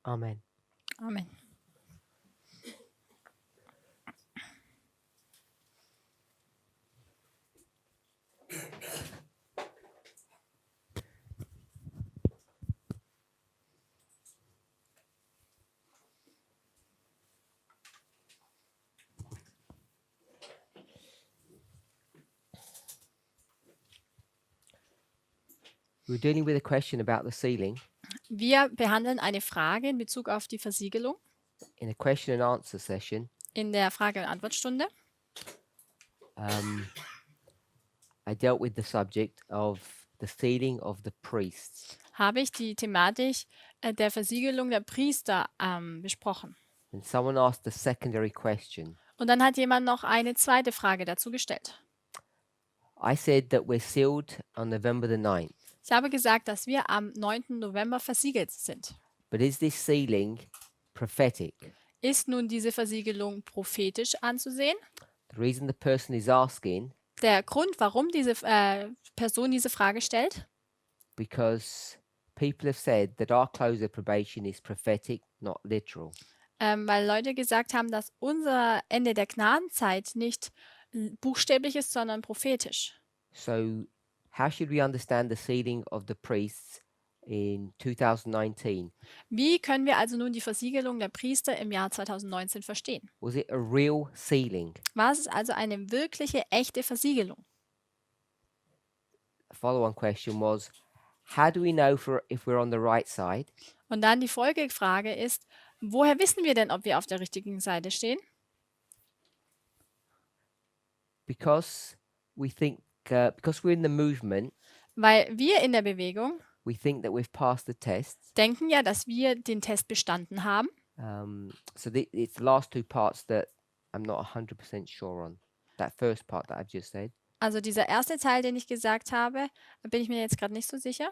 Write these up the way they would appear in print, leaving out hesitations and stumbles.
Amen. Amen. We're dealing with a question about the sealing Wir behandeln eine Frage in Bezug auf die Versiegelung in a question and answer session. in der Frage- und Antwortstunde. I dealt with the subject of the sealing of the priests. Habe ich die Thematik der Versiegelung der Priester besprochen. And someone asked a secondary question. Und dann hat jemand noch eine zweite Frage dazu gestellt. I said that we're sealed on November the 9th. Ich habe gesagt, dass wir am 9. November versiegelt sind. But is this sealing prophetic? Ist nun diese Versiegelung prophetisch anzusehen? The reason the person is asking, Der Grund, warum diese Person diese Frage stellt, because people have said that our close of probation is prophetic, not literal. weil Leute gesagt haben, dass unser Ende der Gnadenzeit nicht buchstäblich ist, sondern prophetisch. So how should we understand the sealing of the priests in 2019? Wie können wir also nun die Versiegelung der Priester im Jahr 2019 verstehen? Was it a real sealing? War es also eine wirkliche, echte Versiegelung? A follow-on question was, how do we know if we're on the right side? Und dann die Folgefrage ist, woher wissen wir denn, ob wir auf der richtigen Seite stehen? Because we think, because we're in the movement, Weil wir in der Bewegung we think that we've passed the tests. denken ja, dass wir den Test bestanden haben. So it's the last two parts that I'm not 100% sure on. That first part that I've just said. Also dieser erste Teil, den ich gesagt habe, bin ich mir jetzt gerade nicht so sicher.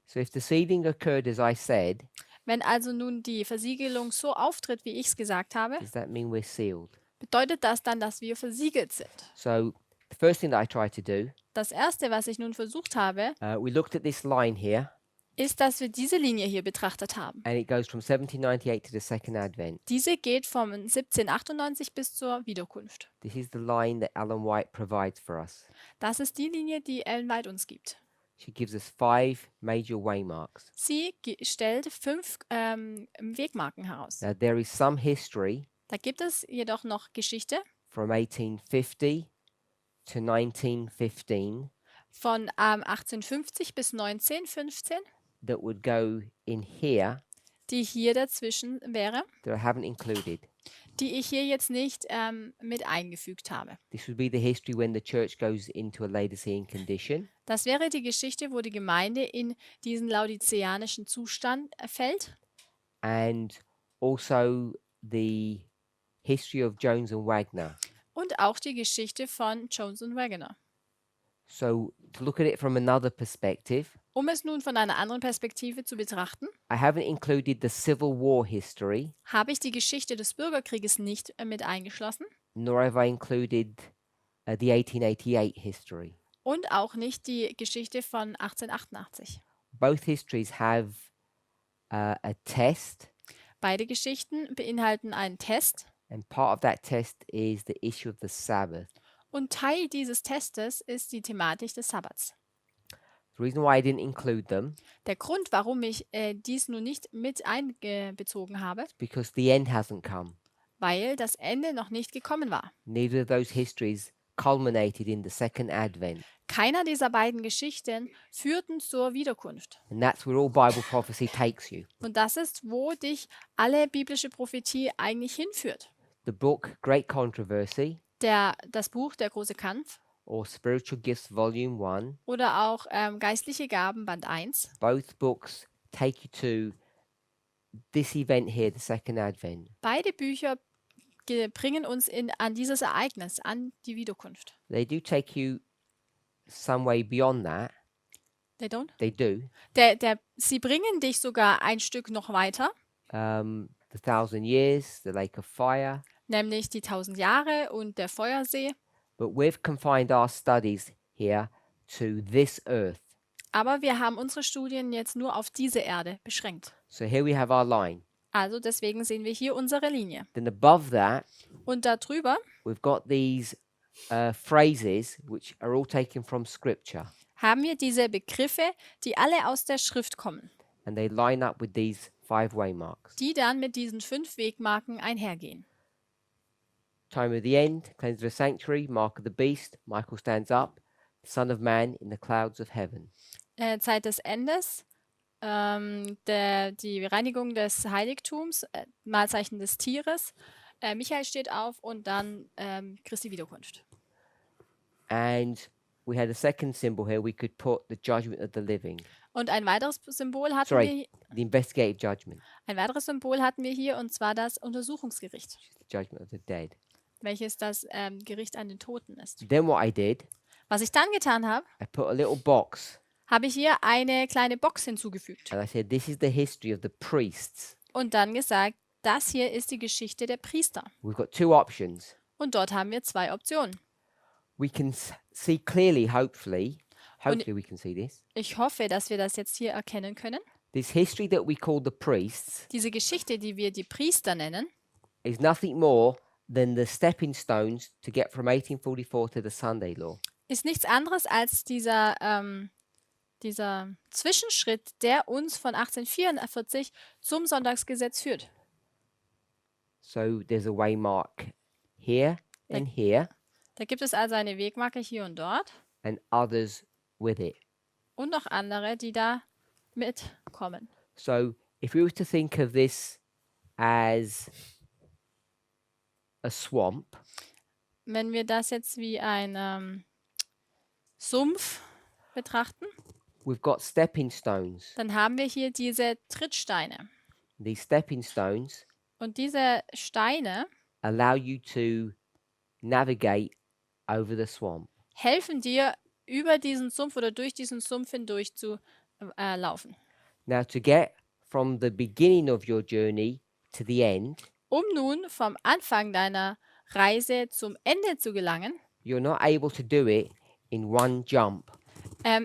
So if the sealing occurred as I said, Wenn also nun die Versiegelung so auftritt, wie ich es gesagt habe, does that mean we're sealed? bedeutet das dann, dass wir versiegelt sind. So the first thing that I tried to do, Das erste, was ich nun versucht habe, we looked at this line here, ist, dass wir diese Linie hier betrachtet haben. and it goes from 1798 to the second advent. Diese geht vom 1798 bis zur Wiederkunft. This is the line that Ellen White provides for us. Das ist die Linie, die Ellen White uns gibt. She gives us 5 major waymarks. Sie stellt 5 Wegmarken heraus. Now there is some history Da gibt es jedoch noch Geschichte from 1850 to 1915 von 1850 bis 1915, that would go in here die hier dazwischen wäre, that I haven't included. die ich hier jetzt nicht mit eingefügt habe. This would be the history when the church goes into a Laodicean condition. Das wäre die Geschichte, wo die Gemeinde in diesen laodiceanischen Zustand fällt, And also the history of Jones and Wagner. und auch die Geschichte von Jones und Wagner. So to look at it from another perspective, Um es nun von einer anderen Perspektive zu betrachten, I haven't included the Civil War history, habe ich die Geschichte des Bürgerkrieges nicht mit eingeschlossen nor have I included the 1888 history. und auch nicht die Geschichte von 1888. Both histories have a test, Beide Geschichten beinhalten einen Test and part of that test is the issue of the Sabbath. und Teil dieses Testes ist die Thematik des Sabbats. The reason why I didn't include them Der Grund, warum ich dies nun nicht mit einbezogen habe, is because the end hasn't come. weil das Ende noch nicht gekommen war. Neither of those histories culminated in the second advent. Keiner dieser beiden Geschichten führten zur Wiederkunft. And that's where all Bible prophecy takes you. Und das ist, wo dich alle biblische Prophetie eigentlich hinführt. The book Great Controversy Das Buch Der große Kampf or Spiritual Gifts Volume 1, oder auch Geistliche Gaben Band 1. both books take you to this event here, the second advent. Beide Bücher bringen uns an dieses Ereignis, an die Wiederkunft. They do take you some way beyond that. They don't? They do. Sie bringen dich sogar ein Stück noch weiter, The 1,000 years, the lake of fire. nämlich die 1000 Jahre und der Feuersee. But we've confined our studies here to this earth. Aber wir haben unsere Studien jetzt nur auf diese Erde beschränkt. So here we have our line. Also deswegen sehen wir hier unsere Linie. Then above that, Und darüber we've got these phrases which are all taken from Scripture, haben wir diese Begriffe, die alle aus der Schrift kommen, and they line up with these 5 waymarks. die dann mit diesen 5 Wegmarken einhergehen. Time of the end, cleanse of the sanctuary, mark of the beast, Michael stands up, Son of Man in the clouds of heaven. Zeit des Endes, die Reinigung des Heiligtums, Mahlzeichen des Tieres, Michael steht auf und dann Christi Wiederkunft. And we had a second symbol here. We could put the judgment of the living. Und ein weiteres Symbol hatten Sorry, the investigative judgment, hier, und zwar das Untersuchungsgericht, which is the judgment of the dead. welches das Gericht an den Toten ist. Then what I did, Was ich dann getan habe, I put a little box habe ich hier eine kleine Box hinzugefügt and I said, this is the history of the priests. und dann gesagt, das hier ist die Geschichte der Priester. We've got 2 options. Und dort haben wir 2 Optionen. We can see clearly, hopefully we can see this. Ich hoffe, dass wir das jetzt hier erkennen können. This history that we call the priests Diese Geschichte, die wir die Priester nennen, is nothing more than the stepping stones to get from 1844 to the Sunday law. ist nichts anderes als dieser Zwischenschritt, der uns von 1844 zum Sonntagsgesetz führt. So there's a waymark here and here, Da gibt es also eine Wegmarke hier und dort and others with it. und noch andere, die da mitkommen. So if we were to think of this as a swamp, Wenn wir das jetzt wie ein Sumpf betrachten, we've got stepping stones. dann haben wir hier diese Trittsteine. These stepping stones Und diese Steine allow you to navigate over the swamp. helfen dir, über diesen Sumpf oder durch diesen Sumpf hindurch zu laufen. Now, to get from the beginning of your journey to the end, Um nun vom Anfang deiner Reise zum Ende zu gelangen, you're not able to do it in one jump.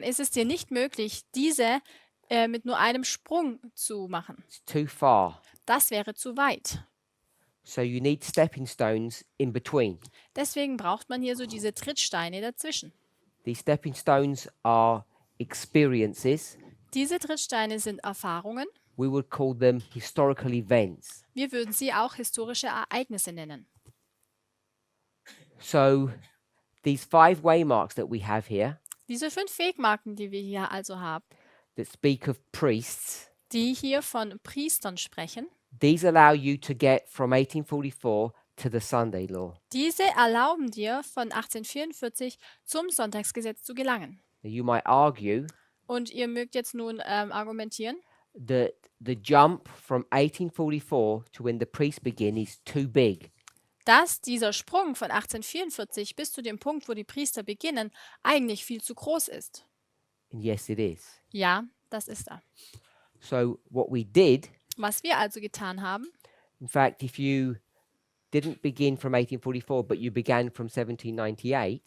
ist es dir nicht möglich, diese mit nur einem Sprung zu machen. It's too far. Das wäre zu weit. So you need stepping stones in between. Deswegen braucht man hier so diese Trittsteine dazwischen. These stepping stones are experiences. Diese Trittsteine sind Erfahrungen. We would call them historical events. Wir würden sie auch historische Ereignisse nennen. So these 5 waymarks that we have here Diese 5 Wegmarken, die wir hier also haben, that speak of priests, die hier von Priestern sprechen, these allow you to get from 1844 to the Sunday law. diese erlauben dir, von 1844 zum Sonntagsgesetz zu gelangen. Now you might argue Und ihr mögt jetzt nun argumentieren, that the jump from 1844 to when the priests begin is too big. dass dieser Sprung von 1844 bis zu dem Punkt, wo die Priester beginnen, eigentlich viel zu groß ist. And yes, it is. Ja, das ist er. So what we did, Was wir also getan haben, in fact, if you didn't begin from 1844, but you began from 1798,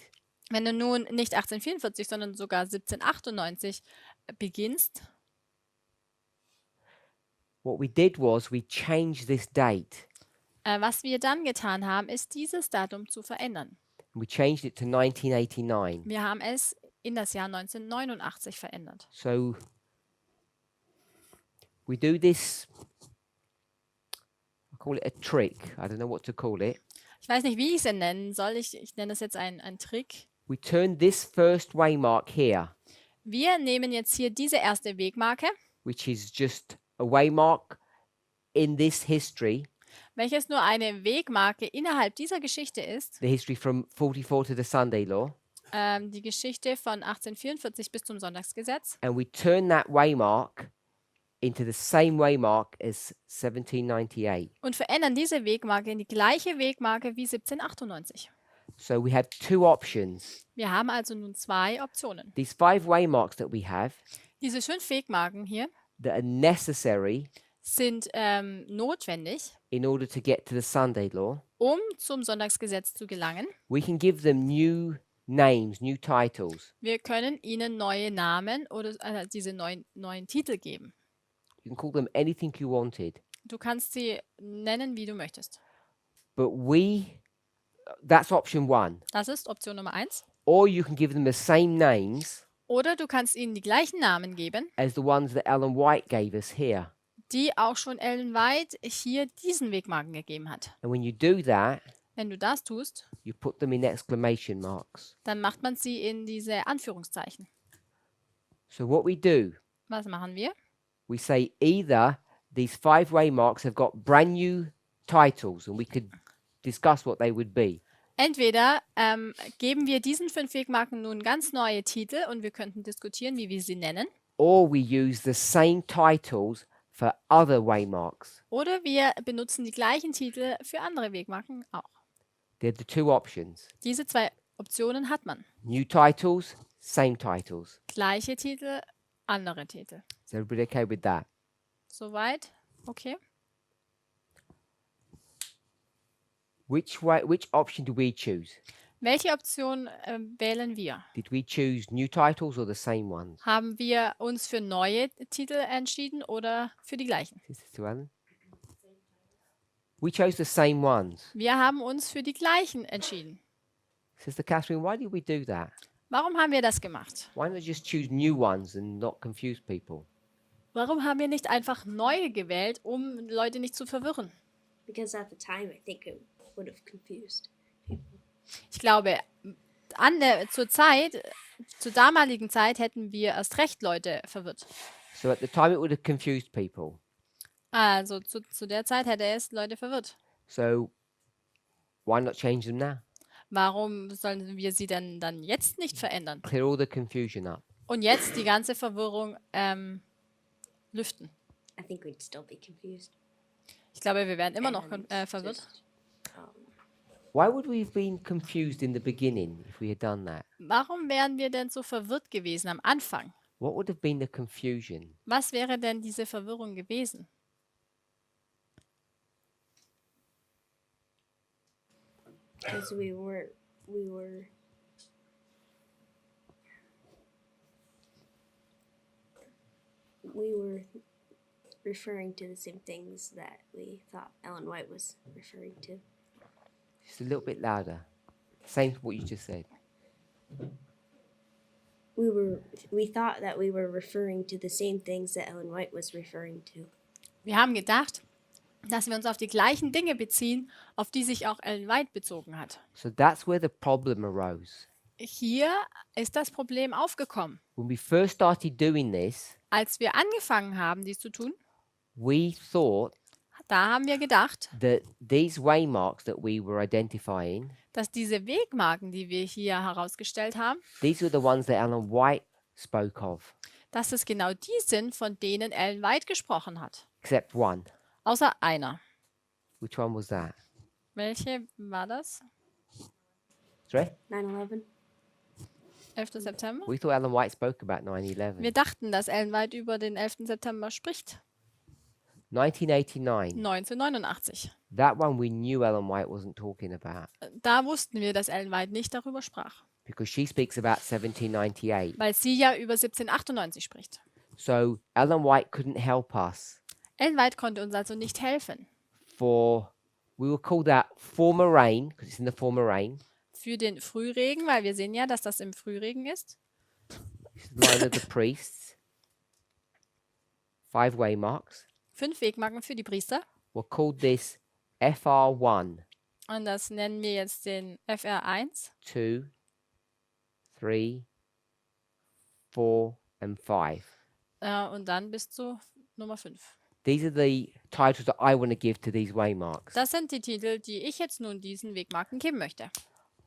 wenn du nun nicht 1844, sondern sogar 1798 beginnst, what we did was we changed this date. was wir dann getan haben, ist dieses Datum zu verändern. We changed it to 1989. Wir haben es in das Jahr 1989 verändert. So we do this, I call it a trick. I don't know what to call it. Ich weiß nicht, wie ich es nennen soll. Ich nenne das jetzt einen Trick. We turn this first waymark here, Wir nehmen jetzt hier diese erste Wegmarke, which is just a waymark in this history, welches nur eine Wegmarke innerhalb dieser Geschichte ist, the history from 44 to the Sunday law, die Geschichte von 1844 bis zum Sonntagsgesetz. and we turn that waymark into the same waymark as 1798. Und verändern diese Wegmarke in die gleiche Wegmarke wie 1798. So we have 2 options. Wir haben also nun 2 Optionen. These 5 waymarks that we have Diese 5 Wegmarken hier that are necessary sind notwendig, in order to get to the Sunday law, um zum Sonntagsgesetz zu gelangen. we can give them new names, new titles. Wir können ihnen neue Namen oder diese neuen Titel geben. You can call them anything you wanted. Du kannst sie nennen, wie du möchtest. But that's option 1. Das ist Option Nummer 1. Or you can give them the same names Oder du kannst ihnen die gleichen Namen geben, as the ones that Ellen White gave us here. die auch schon Ellen White hier diesen Wegmarken gegeben hat. And when you do that, Wenn du das tust, you put them in exclamation marks. dann macht man sie in diese Anführungszeichen. So what we do, Was machen wir? we say either these 5 waymarks have got brand new titles, and we could discuss what they would be. Entweder geben wir diesen 5 Wegmarken nun ganz neue Titel und wir könnten diskutieren, wie wir sie nennen. Or we use the same titles for other waymarks. Oder wir benutzen die gleichen Titel für andere Wegmarken auch. They're the 2 options. Diese 2 Optionen hat man. New titles, same titles. Gleiche Titel, andere Titel. Is everybody okay with that? Soweit? Okay. Which option do we choose? Welche Option wählen wir? Did we choose new titles or the same ones? Haben wir uns für neue Titel entschieden oder für die gleichen? Is this to Alan? We chose the same ones. Wir haben uns für die gleichen entschieden. Sister Catherine, why did we do that? Warum haben wir das gemacht? Why not just choose new ones and not confuse people? Warum haben wir nicht einfach neue gewählt, um Leute nicht zu verwirren? Because at the time, I think it would have confused people. Ich glaube, zur damaligen Zeit hätten wir erst recht Leute verwirrt. So at the time it would have confused people. Also zu der Zeit hätte es Leute verwirrt. So why not change them now? Warum sollen wir sie denn dann jetzt nicht verändern? Clear all the confusion up. Und jetzt die ganze Verwirrung lüften. I think we'd still be confused. Ich glaube, wir wären immer noch And verwirrt. just, Why would we have been confused in the beginning if we had done that? Warum wären wir denn so verwirrt gewesen am Anfang? What would have been the confusion? Was wäre denn diese Verwirrung gewesen? because we were referring to the same things that we thought Ellen White was referring to. Just a little bit louder. Same to what you just said. We thought that we were referring to the same things that Ellen White was referring to. Wir haben gedacht, dass wir uns auf die gleichen Dinge beziehen, auf die sich auch Ellen White bezogen hat. So that's where the problem arose. Hier ist das Problem aufgekommen. When we first started doing this, Als wir angefangen haben, dies zu tun, we thought da haben wir gedacht, that these waymarks that we were identifying, dass diese Wegmarken, die wir hier herausgestellt haben, these were the ones that Ellen White spoke of, dass es genau die sind, von denen Ellen White gesprochen hat. except one. Außer einer. Which one was that? Welche war das? Sorry? 9/11. 11. September? We thought Ellen White spoke about 9/11. Wir dachten, dass Ellen White über den 11. September spricht. 1989. 1989. That one we knew Ellen White wasn't talking about Da wussten wir, dass Ellen White nicht darüber sprach, because she speaks about 1798. weil sie ja über 1798 spricht. So Ellen White couldn't help us Ellen White konnte uns also nicht helfen. we will call that former rain because it's in the former rain. Für den Frühregen, weil wir sehen ja, dass das im Frühregen ist. It's the line of the priests. 5 waymarks. 5 Wegmarken für die Priester. We'll call this FR1, Und das nennen wir jetzt den FR1, 2, 3, 4, and 5. und dann bis zu Nummer 5. These are the titles that I want to give to these waymarks. Das sind die Titel, die ich jetzt nun diesen Wegmarken geben möchte.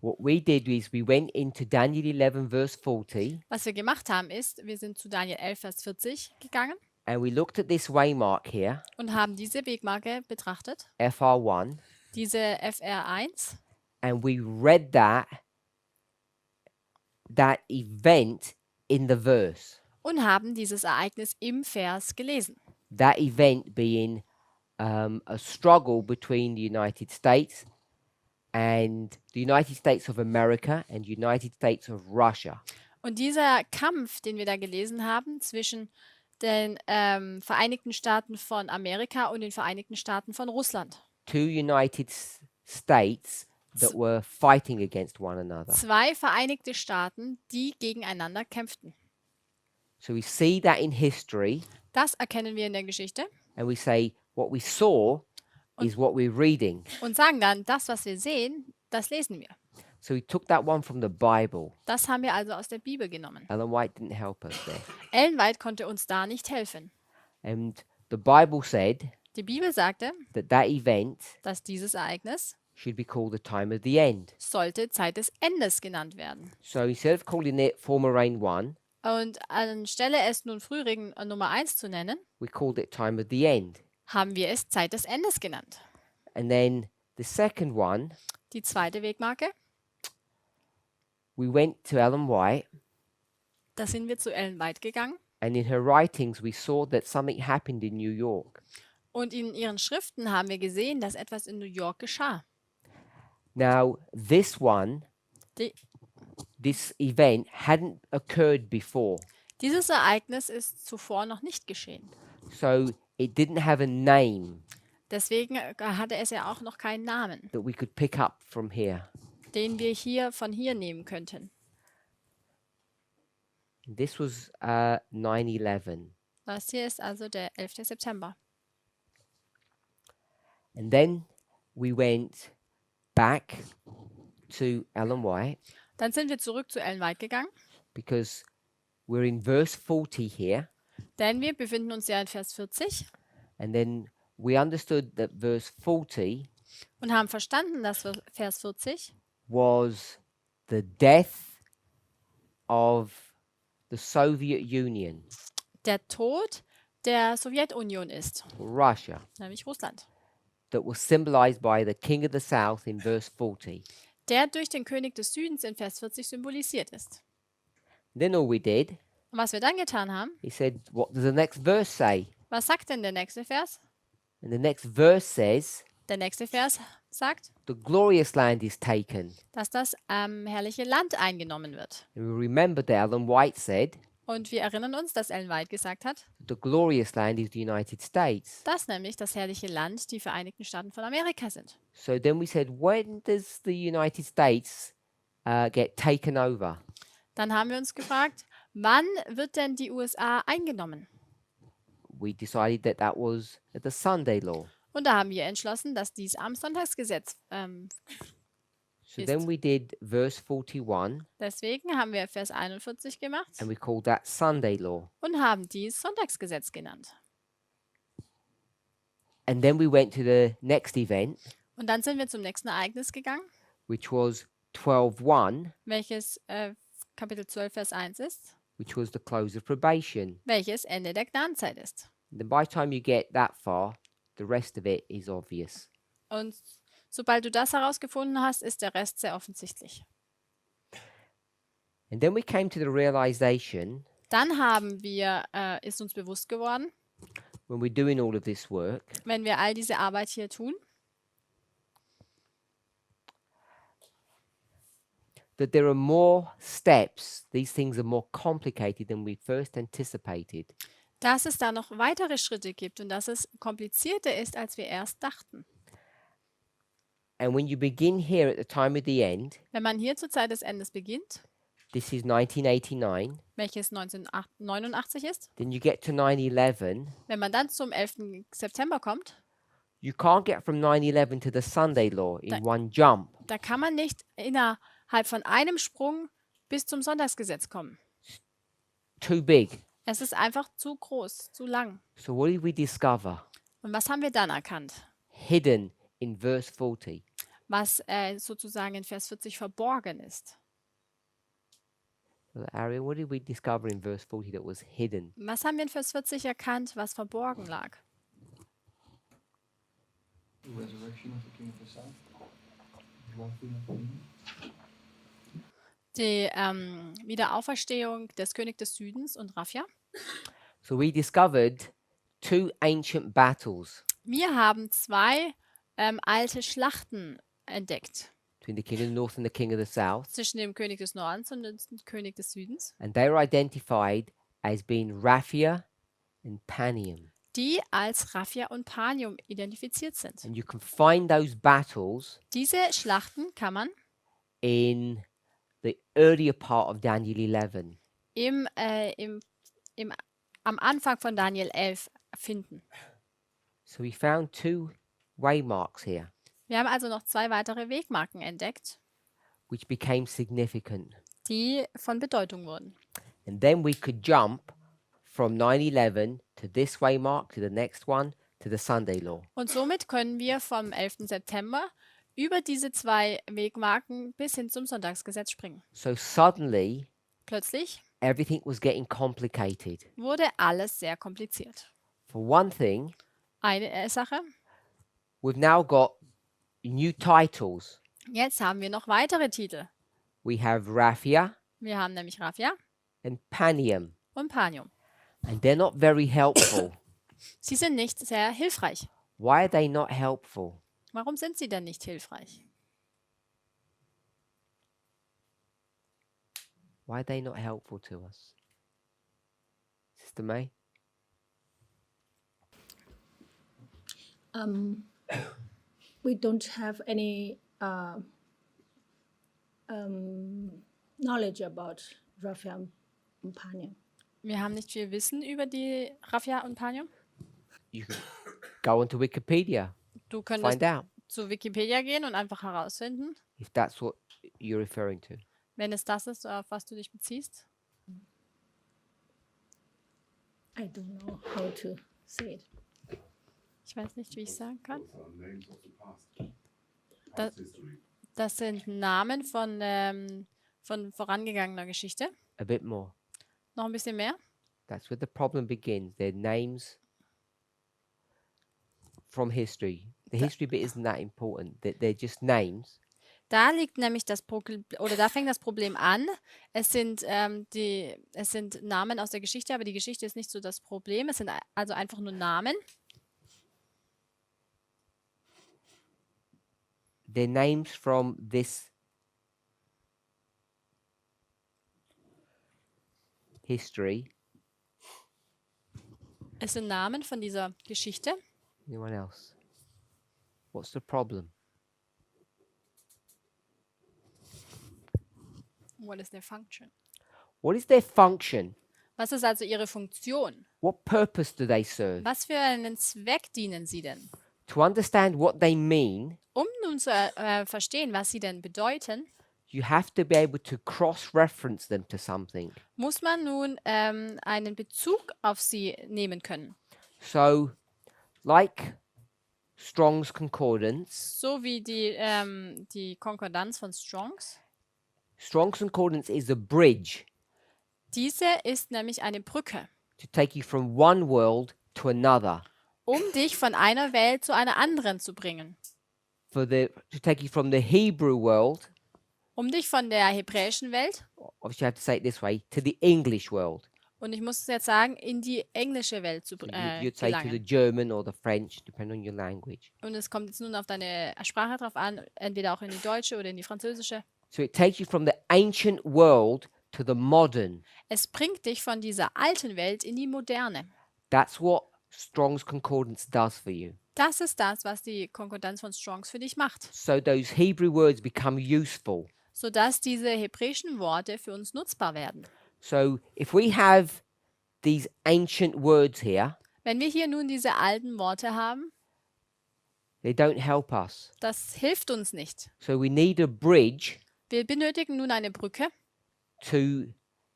What we did is we went into Daniel 11 verse 40 Was wir gemacht haben ist, wir sind zu Daniel 11, Vers 40 gegangen and we looked at this waymark here, und haben diese Wegmarke betrachtet, FR1, diese FR1, and we read that event in the verse. und haben dieses Ereignis im Vers gelesen. That event being a struggle between the United States and the United States of America and United States of Russia. Und dieser Kampf, den wir da gelesen haben zwischen den Vereinigten Staaten von Amerika und den Vereinigten Staaten von Russland. Two United States that Z- were fighting against one another. Zwei Vereinigte Staaten, die gegeneinander kämpften. So we see that in history, Das erkennen wir in der Geschichte and we say what we saw is what we're reading. und sagen dann, das, was wir sehen, das lesen wir. So we took that one from the Bible. Das haben wir also aus der Bibel genommen. Ellen White didn't help us there. Ellen White konnte uns da nicht helfen. And the Bible said Die Bibel sagte, that event dass dieses Ereignis should be called the time of the end. sollte Zeit des Endes genannt werden. So instead of calling it former rain 1, Und anstelle es nun Frühregen Nummer 1 zu nennen, we called it time of the end. haben wir es Zeit des Endes genannt. And then the second one, Die zweite Wegmarke, we went to Ellen White, da sind wir zu Ellen White gegangen and in her writings we saw that something happened in New York. und in ihren Schriften haben wir gesehen, dass etwas in New York geschah. Now, this one, Die, this event hadn't occurred before. dieses Ereignis ist zuvor noch nicht geschehen. So it didn't have a name Deswegen hatte es ja auch noch keinen Namen, that we could pick up from here. den wir von hier nehmen könnten. This was 9/11. Das hier ist also der 11. September. And then we went back to Ellen White Dann sind wir zurück zu Ellen White gegangen, because we're in verse 40 here. denn wir befinden uns ja in Vers 40 And then we understood that verse 40 und haben verstanden, dass Vers 40 was the death of the Soviet Union, der Tod der Sowjetunion ist, Russia, nämlich Russland, that was symbolized by the king of the south in verse 40. der durch den König des Südens in Vers 40 symbolisiert ist. Then all we did, Und was wir dann getan haben, he said, what does the next verse say? was sagt denn der nächste Vers? And the next verse says, Der nächste Vers sagt, the glorious land is taken. dass das herrliche Land eingenommen wird. And we remember that Ellen White said, Und wir erinnern uns, dass Ellen White gesagt hat, the glorious land is the United States. dass nämlich das herrliche Land die Vereinigten Staaten von Amerika sind. So then we said, when does the United States get taken over? Dann haben wir uns gefragt, wann wird denn die USA eingenommen? We decided that that was the Sunday law. Und da haben wir entschlossen, dass dies am Sonntagsgesetz So ist. then we did verse 41 Deswegen haben wir Vers 41 gemacht and we called that Sunday law. und haben dies Sonntagsgesetz genannt. And then we went to the next event, Und dann sind wir zum nächsten Ereignis gegangen, which was 12:1, welches Kapitel 12, Vers 1 ist, which was the close of probation. welches Ende der Gnadenzeit ist. And then by the time you get that far, the rest of it is obvious. Und sobald du das herausgefunden hast, ist der Rest sehr offensichtlich. And then we came to the realization Dann ist uns bewusst geworden, when we're doing all of this work wenn wir all diese Arbeit hier tun, that there are more steps. These things are more complicated than we first anticipated. dass es da noch weitere Schritte gibt und dass es komplizierter ist, als wir erst dachten. And when you begin here at the time of the end, Wenn man hier zur Zeit des Endes beginnt, this is 1989, welches 1989 ist, then you get to 9/11. wenn man dann zum 11. September kommt, You can't get from 9/11 to the Sunday law in That- one jump. da kann man nicht innerhalb von einem Sprung bis zum Sonntagsgesetz kommen. Too big. Es ist einfach zu groß, zu lang. So what did we discover? Und was haben wir dann erkannt? Hidden in verse 40. Was sozusagen in Vers 40 verborgen ist. Ariel, what did we discover in verse 40 that was hidden? Was haben wir in Vers 40 erkannt, was verborgen lag? The resurrection of the King of the South. Walking of the Die Wiederauferstehung des Königs des Südens und Raphia. So we discovered two ancient battles Wir haben zwei alte Schlachten entdeckt between the king of the north and the king of the south, zwischen dem König des Nordens und dem König des Südens. and they were identified as being Raphia and Panium. die als Raphia und Panium identifiziert sind. And you can find those battles Diese Schlachten kann man in the earlier part of Daniel 11. im, am Anfang von Daniel 11 finden. So we found 2 waymarks here, Wir haben also noch 2 weitere Wegmarken entdeckt, which became significant. die von Bedeutung wurden. And then we could jump from 9/11 to this waymark, to the next one, to the Sunday law. Und somit können wir vom 11. September über diese 2 Wegmarken bis hin zum Sonntagsgesetz springen. So suddenly, Plötzlich everything was getting complicated. wurde alles sehr kompliziert. For one thing, Eine Sache, we've now got new titles. jetzt haben wir noch weitere Titel. We have Raphia Wir haben nämlich Raphia and Panium, und Panium. and they're not very helpful. Sie sind nicht sehr hilfreich. Why are they not helpful? Warum sind sie denn nicht hilfreich? Why are they not helpful to us? Sister May? We don't have any knowledge about Raphia and Panium. Wir haben nicht viel Wissen über die Raphia und Panium. You can go onto Wikipedia, Du könntest find out zu Wikipedia gehen und einfach herausfinden, if that's what you're referring to. wenn es das ist, auf was du dich beziehst. I don't know how to say it. Ich weiß nicht, wie ich sagen kann. Those are names of the past. Da- Past history. Das sind Namen von vorangegangener Geschichte. A bit more. Noch ein bisschen mehr. That's where the problem begins. They're names from history. The history bit isn't that important. They're just names. Da liegt nämlich das Problem, oder da fängt das Problem an. Es sind Namen aus der Geschichte, aber die Geschichte ist nicht so das Problem. Es sind also einfach nur Namen. They're names from this history. Es sind Namen von dieser Geschichte. Anyone else? What's the problem? What is their function? What is their function? Was ist also ihre Funktion? What purpose do they serve? Was für einen Zweck dienen sie denn? To understand what they mean, Um nun zu verstehen, was sie denn bedeuten, you have to be able to cross-reference them to something. muss man nun einen Bezug auf sie nehmen können. So, like Strong's Concordance, So wie die Konkordanz von Strongs. Strong's Concordance is a bridge Diese ist nämlich eine Brücke, to take you from one world to another, um dich von einer Welt zu einer anderen zu bringen. to take you from the Hebrew world, Um dich von der hebräischen Welt, obviously I have to say it this way, to the English world. und ich muss es jetzt sagen, in die englische Welt zu You'd say to the gelangen. German or the French, depending on your language. Und es kommt jetzt nun auf deine Sprache drauf an, entweder auch in die deutsche oder in die französische. So it takes you from the ancient world to the modern. Es bringt dich von dieser alten Welt in die moderne. That's what Strong's Concordance does for you. Das ist das, was die Konkordanz von Strongs für dich macht, So those Hebrew words become useful. sodass diese hebräischen Worte für uns nutzbar werden. So if we have these ancient words here, Wenn wir hier nun diese alten Worte haben, they don't help us. das hilft uns nicht. So we need a bridge Wir benötigen nun eine Brücke, to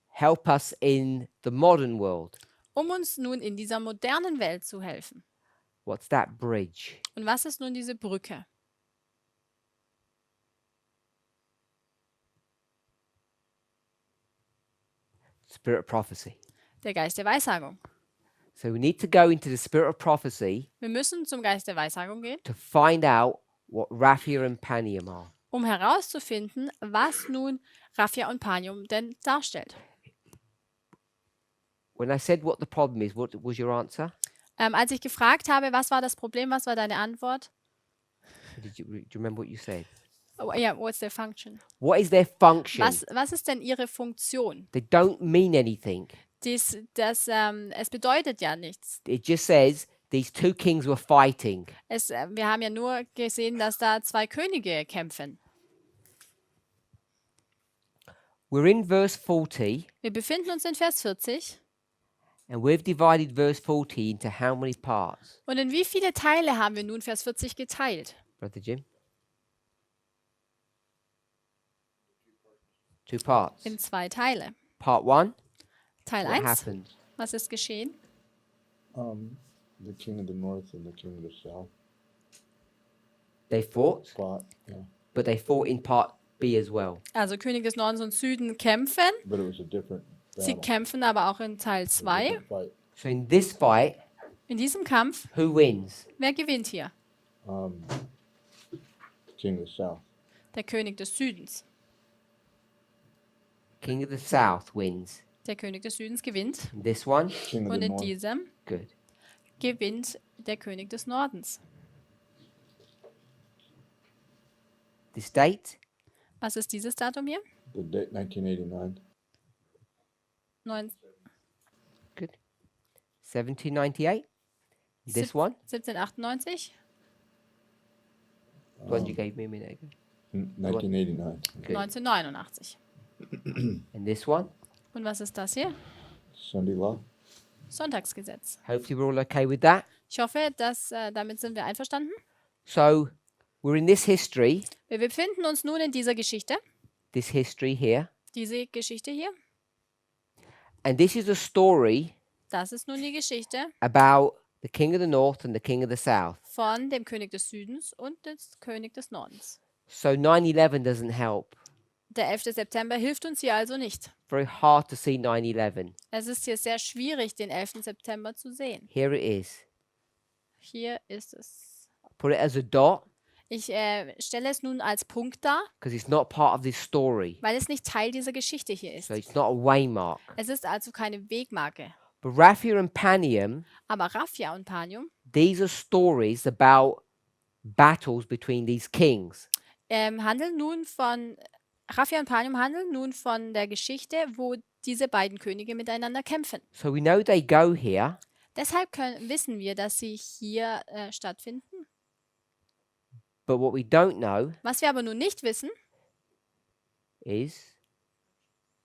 help us in the modern world. um uns nun in dieser modernen Welt zu helfen. What's that bridge? Und was ist nun diese Brücke? Spirit of prophecy. Der Geist der Weissagung. So we need to go into the spirit of prophecy Wir müssen zum Geist der Weissagung gehen, to find out what Raphia and Panium are. um herauszufinden, was nun Raphia und Panium denn darstellt. When I said what the problem is, what was your answer? Als ich gefragt habe, was war das Problem, was war deine Antwort? Do you remember what you said? Oh, ja, what's their function? What is their function? Was ist denn ihre Funktion? They don't mean anything. Es bedeutet ja nichts. It just says these two kings were fighting. Wir haben ja nur gesehen, dass da zwei Könige kämpfen. We're in verse 40, Wir befinden uns in Vers 40. and we've divided verse 40 into how many parts, Und in wie viele Teile haben wir nun Vers 40 geteilt? Brother Jim? 2 parts. In 2 Teile. Part 1, Teil what 1, happened? was ist geschehen? The king of the north and the king of the south They fought, fought, yeah, but they fought in part B as well. Also König des Nordens und Süden kämpfen. but it was a different Sie battle. kämpfen aber auch in Teil a 2. different fight. So in this fight, In diesem Kampf, who wins? wer gewinnt hier? King of the south. Der König des Südens. King of the South wins. Der König des Südens gewinnt. In this one, King of Und the in north. diesem good. gewinnt der König des Nordens. This date, Was ist dieses Datum hier? The date 1989. Neun- good. 1798. This one, 1798. the one you gave me a minute ago. 1989. Good. 1989. And this one, Und was ist das hier? Sunday law. Sonntagsgesetz. hopefully we're all okay with that. Ich hoffe, dass damit sind wir einverstanden. So we're in this history Wir befinden uns nun in dieser Geschichte. here, Diese Geschichte hier. and this is a story Das ist nun die Geschichte about the king of the north and the king of the south. von dem König des Südens und dem König des Nordens. So 9/11 doesn't help. Der 11. September hilft uns hier also nicht. Very hard to see 9/11. Es ist hier sehr schwierig, den 11. September zu sehen. Here it is. Hier ist es. Put it as a dot Ich stelle es nun als Punkt dar, because it's not part of this story. weil es nicht Teil dieser Geschichte hier ist. So it's not a waymark. Es ist also keine Wegmarke. But Raphia and Panium, Aber Raphia und Panium these are stories about battles between these kings. handeln nun von Raphia und Panium handeln nun von der Geschichte, wo diese beiden Könige miteinander kämpfen. So we know they go here, Deshalb wissen wir, dass sie hier stattfinden. but what we don't know Was wir aber nun nicht wissen, is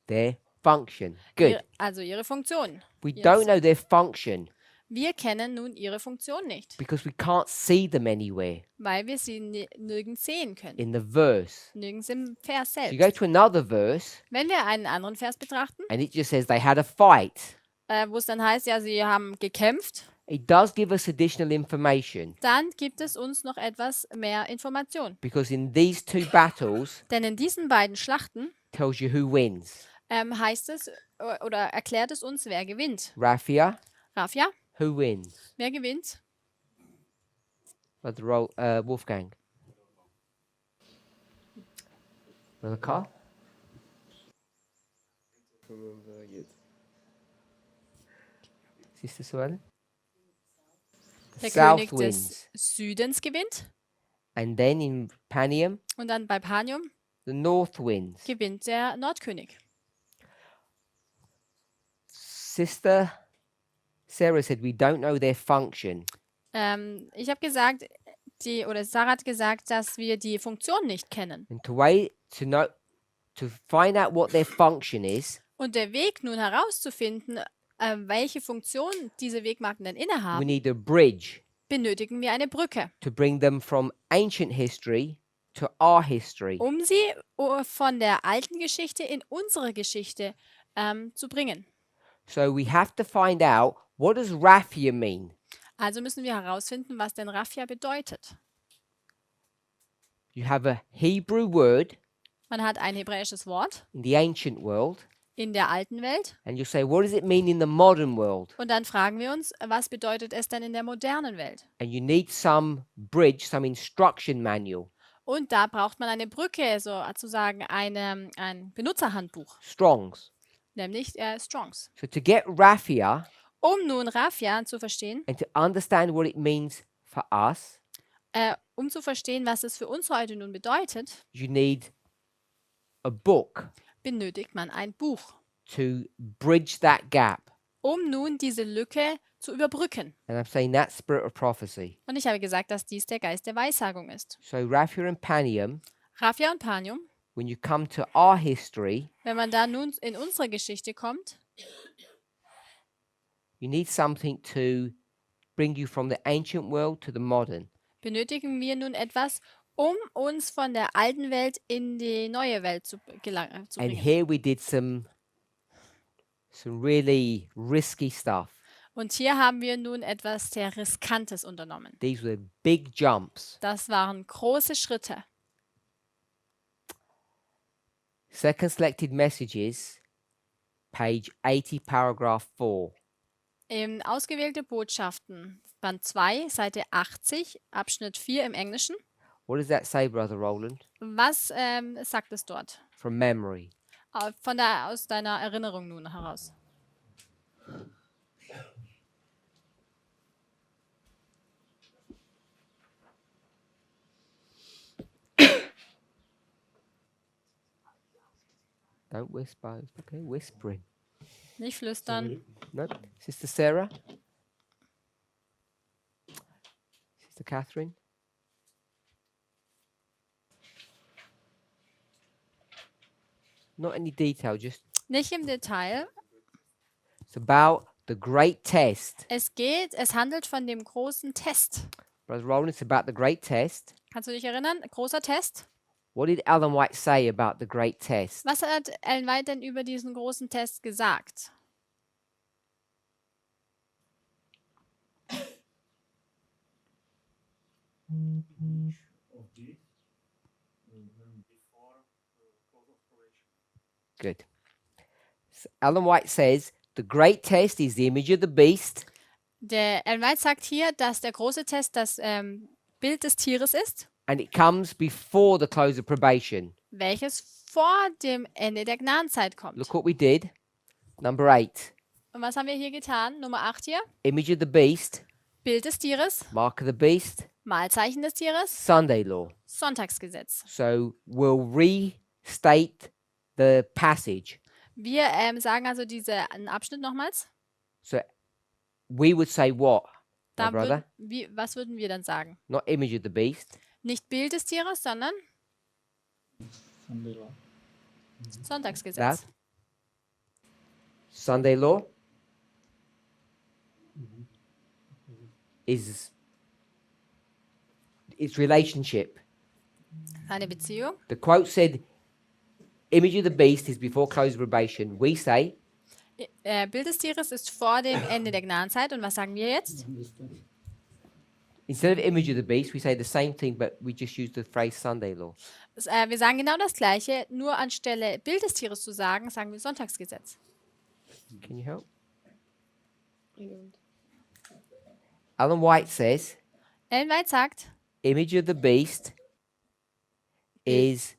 their function. Good. also ihre Funktion. We Yes. don't know their function Wir kennen nun ihre Funktion nicht, because we can't see them anywhere weil wir sie nirgends sehen können. in the verse. Nirgends im Vers So you go selbst. to another verse Wenn wir einen anderen Vers betrachten, and it just says they had a fight. wo es dann heißt, ja, sie haben gekämpft, It does give us additional information dann gibt es uns noch etwas mehr Information. because in these two battles Denn in diesen beiden Schlachten tells you who wins. heißt es oder erklärt es uns, wer gewinnt. Raphia, Raphia, who wins? wer gewinnt? Brother Wolfgang. Brother Carl? Sister Suelle? The Der south König wins. des Südens gewinnt. And then in Panium, Und dann bei Panium the north wins. gewinnt der Nordkönig. Sister Sarah said we don't know their function. Ich habe gesagt, Sarah hat gesagt, dass wir die Funktion nicht kennen. And to find out what their function is, Und der Weg nun herauszufinden, welche Funktion diese Wegmarken denn we innehaben, need a bridge benötigen wir eine Brücke, to bring them from ancient history to our history. um sie von der alten Geschichte in unsere Geschichte zu bringen. So we have to find out, what does Raphia mean? Also müssen wir herausfinden, was denn Raphia bedeutet. You have a Hebrew word Man hat ein hebräisches Wort in the ancient world, in der alten Welt and you say, what does it mean in the modern world? und dann fragen wir uns, was bedeutet es denn in der modernen Welt? And you need some bridge, some instruction manual, Und da braucht man eine Brücke, sozusagen ein Benutzerhandbuch, Strong's. nämlich Strongs. So to get Raphia Um nun Raphia zu verstehen, and to understand what it means for us, um zu verstehen, was es für uns heute nun bedeutet, you need a book benötigt man ein Buch, to bridge that gap. um nun diese Lücke zu überbrücken. And I'm saying that spirit of prophecy. Und ich habe gesagt, dass dies der Geist der Weissagung ist. So Raphia and Panium, Raphia und Panium, when you come to our history, wenn man da nun in unsere Geschichte kommt, you need something to bring you from the ancient world to the modern. benötigen wir nun etwas, um uns von der alten Welt in die neue Welt zu And bringen. here we did some really risky stuff. Und hier haben wir nun etwas sehr Riskantes unternommen. These were big jumps. Das waren große Schritte. Second selected messages, page 80, paragraph 4. Ausgewählte Botschaften, Band 2, Seite 80, Abschnitt 4 im Englischen. What does that say, Brother Roland? Was sagt es dort? From memory. Aus deiner Erinnerung nun heraus. Don't whisper. It's okay, whispering. Nicht flüstern. No, Sister Sarah? Sister Catherine? Not any detail, just Nicht im Detail. it's about the great test. Es handelt von dem großen Test. Brother Roland, it's about the great test. Kannst du dich erinnern? Großer Test. What did Ellen White say about the great test? Was hat Ellen White denn über diesen großen Test gesagt? Of this, before close of probation. Good. Ellen White says the great test is the image of the beast, Der Ellen White sagt hier, dass der große Test das Bild des Tieres ist, and it comes before the close of probation. welches vor dem Ende der Gnadenzeit kommt. Look what we did. Number 8. Und was haben wir hier getan? Nummer 8 hier. Image of the beast, Bild des Tieres, mark of the beast, Mahlzeichen des Tieres, Sunday law. Sonntagsgesetz. So we'll restate the passage. Wir sagen also diesen Abschnitt nochmals. So we would say what, my Da brother? was würden wir dann sagen? Not image of the beast. Nicht Bild des Tieres, sondern Sunday law. Sonntagsgesetz. That. Sunday law is its relationship. Eine Beziehung. The quote said, image of the beast is before close of probation. We say, Bild des Tieres ist vor dem Ende der Gnadenzeit. Und was sagen wir jetzt? Understand? instead of image of the beast, we say the same thing, but we just use the phrase Sunday law. Wir sagen genau das Gleiche, nur anstelle Bild des Tieres zu sagen, sagen wir Sonntagsgesetz. Can you help? I don't. Ellen White says, Ellen White sagt, image of the beast is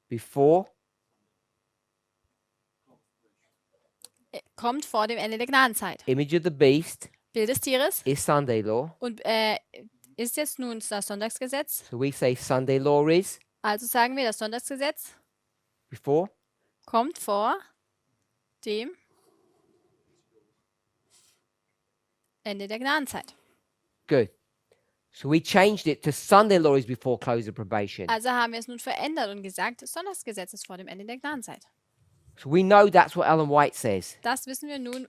before kommt vor dem Ende der Gnadenzeit. image of the beast Bild des Tieres is Sunday law. und ist jetzt nun das Sonntagsgesetz. So we say Sunday law is Also sagen wir, das Sonntagsgesetz before kommt vor dem Ende der Gnadenzeit. good. So we changed it to Sunday law is before close of probation. Also haben wir es nun verändert und gesagt, das Sonntagsgesetz ist vor dem Ende der Gnadenzeit. So we know that's what Ellen White says. Das wissen wir nun,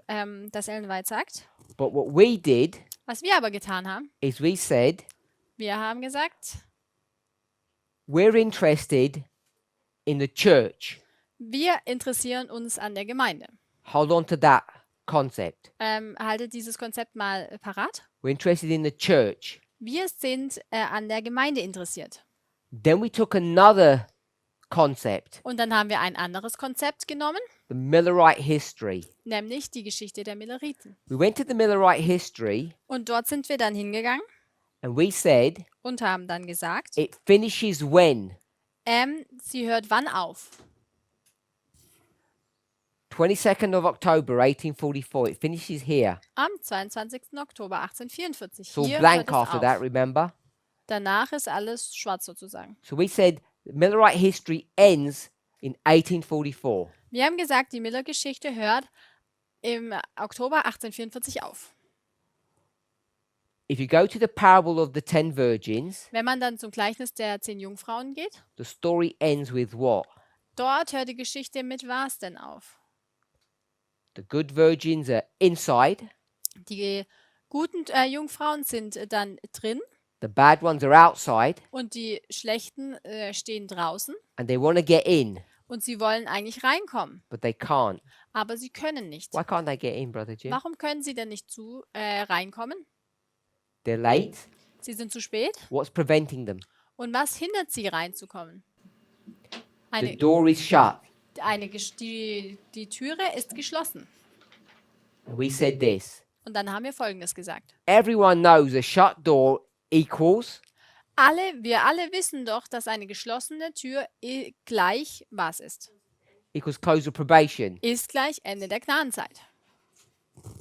dass Ellen White sagt. But what we did Was wir aber getan haben, is we said wir haben gesagt, we're interested in the church. wir interessieren uns an der Gemeinde. Hold on to that concept. Haltet dieses Konzept mal parat. We're interested in the church. Wir sind an der Gemeinde interessiert. Then we took another concept, Und dann haben wir ein anderes Konzept genommen, the Millerite history. nämlich die Geschichte der Milleriten. We went to the Millerite history Und dort sind wir dann hingegangen and we said und haben dann gesagt, it finishes when? sie hört wann auf? 22nd of October 1844. It finishes here. Am 22. Oktober 1844. It's all Hier blank hört es after auf. that, remember? Danach ist alles schwarz sozusagen. So we said Millerite history ends in 1844. Wir haben gesagt, die Miller-Geschichte hört im Oktober 1844 auf. If you go to the parable of the 10 virgins, Wenn man dann zum Gleichnis der 10 Jungfrauen geht, the story ends with what? dort hört die Geschichte mit was denn auf? The good virgins are inside, Die guten Jungfrauen sind dann drin the bad ones are outside, und die schlechten stehen draußen and they want to get in, und sie wollen eigentlich reinkommen, but they can't. aber sie können nicht. Why can't they get in, Brother Jim? Warum können sie denn nicht reinkommen? They're late. Sie sind zu spät. What's preventing them? Und was hindert sie reinzukommen? The door is shut. Die Türe ist geschlossen. We said this. Und dann haben wir Folgendes gesagt. Everyone knows a shut door equals Wir alle wissen doch, dass eine geschlossene Tür gleich was ist. equals close of probation. Ist gleich Ende der Gnadenzeit.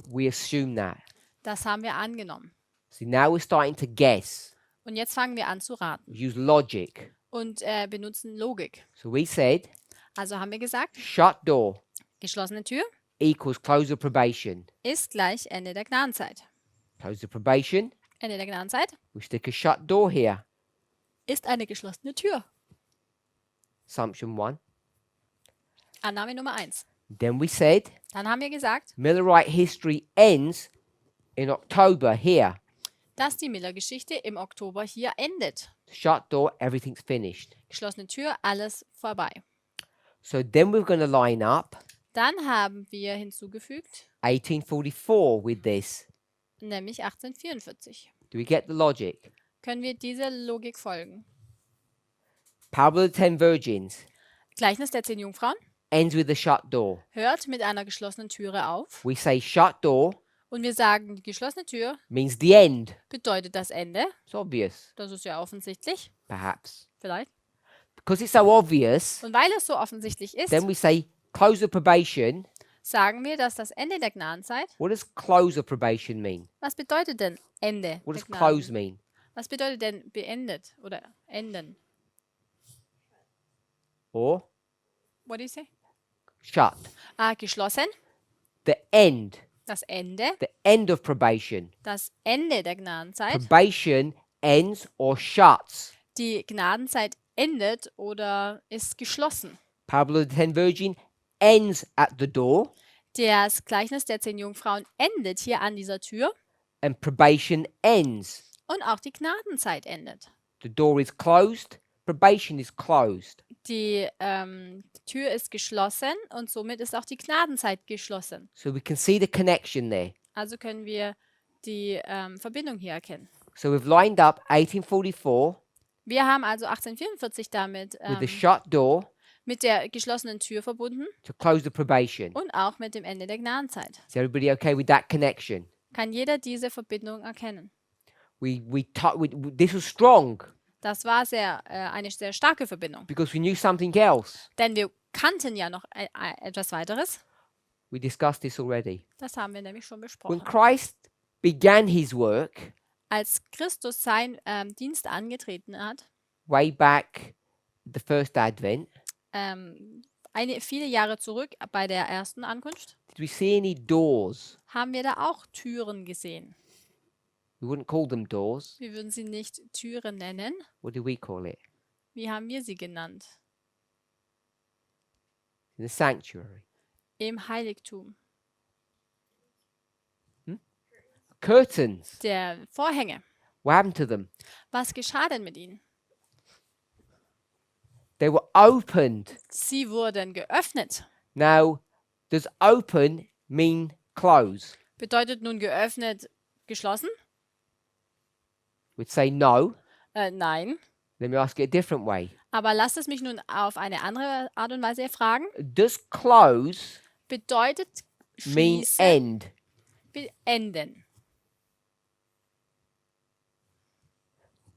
We assume that. Das haben wir angenommen. See, now we're starting to guess. Und jetzt fangen wir an zu raten Use logic. und benutzen Logik. So we said Also haben wir gesagt, shut door geschlossene Tür equals close of probation. ist gleich Ende der Gnadenzeit. Close of probation, Ende der Gnadenzeit we stick a shut door here. ist eine geschlossene Tür. Assumption 1. Annahme Nummer 1. Then we said Dann haben wir gesagt, Millerite history ends in October here. dass die Miller-Geschichte im Oktober hier endet. Shut door, everything's finished. Geschlossene Tür, alles vorbei. So then we're going to line up Dann haben wir hinzugefügt, 1844 with this. nämlich 1844. Do we get the logic? Können wir dieser Logik folgen? Parable of the 10 virgins Gleichnis der 10 Jungfrauen ends with a shut door. hört mit einer geschlossenen Türe auf We say shut door und wir sagen, die geschlossene Tür means the end. bedeutet das Ende. It's obvious, Das ist ja offensichtlich, perhaps. vielleicht. Because it's so obvious, Und weil es so offensichtlich ist, then we say close of probation. sagen wir, dass das Ende der Gnadenzeit, What does close of probation mean? was bedeutet denn Ende What der does close Gnaden? mean? Was bedeutet denn beendet oder enden? Or What do you say? shut. Geschlossen, The end. das Ende, The end of probation. das Ende der Gnadenzeit. Probation ends or shuts. Die Gnadenzeit endet oder ist geschlossen. Parable of the 10 virgin ends at the door, Das Gleichnis der 10 Jungfrauen endet hier an dieser Tür and probation ends. und auch die Gnadenzeit endet. The door is closed, probation is closed. Die Tür ist geschlossen und somit ist auch die Gnadenzeit geschlossen. So we can see the connection there. Also können wir die Verbindung hier erkennen. So we've lined up 1844 Wir haben also 1844 damit with the shut door mit der geschlossenen Tür verbunden to close the probation. und auch mit dem Ende der Gnadenzeit. Is everybody okay with that connection? Kann jeder diese Verbindung erkennen? This was strong Das war eine sehr starke Verbindung. because we knew something else. Denn wir kannten ja noch etwas weiteres. We discussed this already. Das haben wir nämlich schon When besprochen. Christ began his work Als Christus seinen Dienst angetreten hat, way back the first advent, viele Jahre zurück bei der ersten Ankunft, did we see any doors? haben wir da auch Türen gesehen. We wouldn't call them doors. Wir würden sie nicht Türen nennen. What do we call it? Wie haben wir sie genannt? In the sanctuary. Im Heiligtum. Curtains. Der Vorhänge. What happened to them? Was geschah denn mit ihnen? They were opened. Sie wurden geöffnet. Now, does open mean close? Bedeutet nun geöffnet geschlossen? We'd say no. Nein. Let me ask it a different way. Aber lasst es mich nun auf eine andere Art und Weise fragen. Does close Bedeutet mean schließen, end? beenden.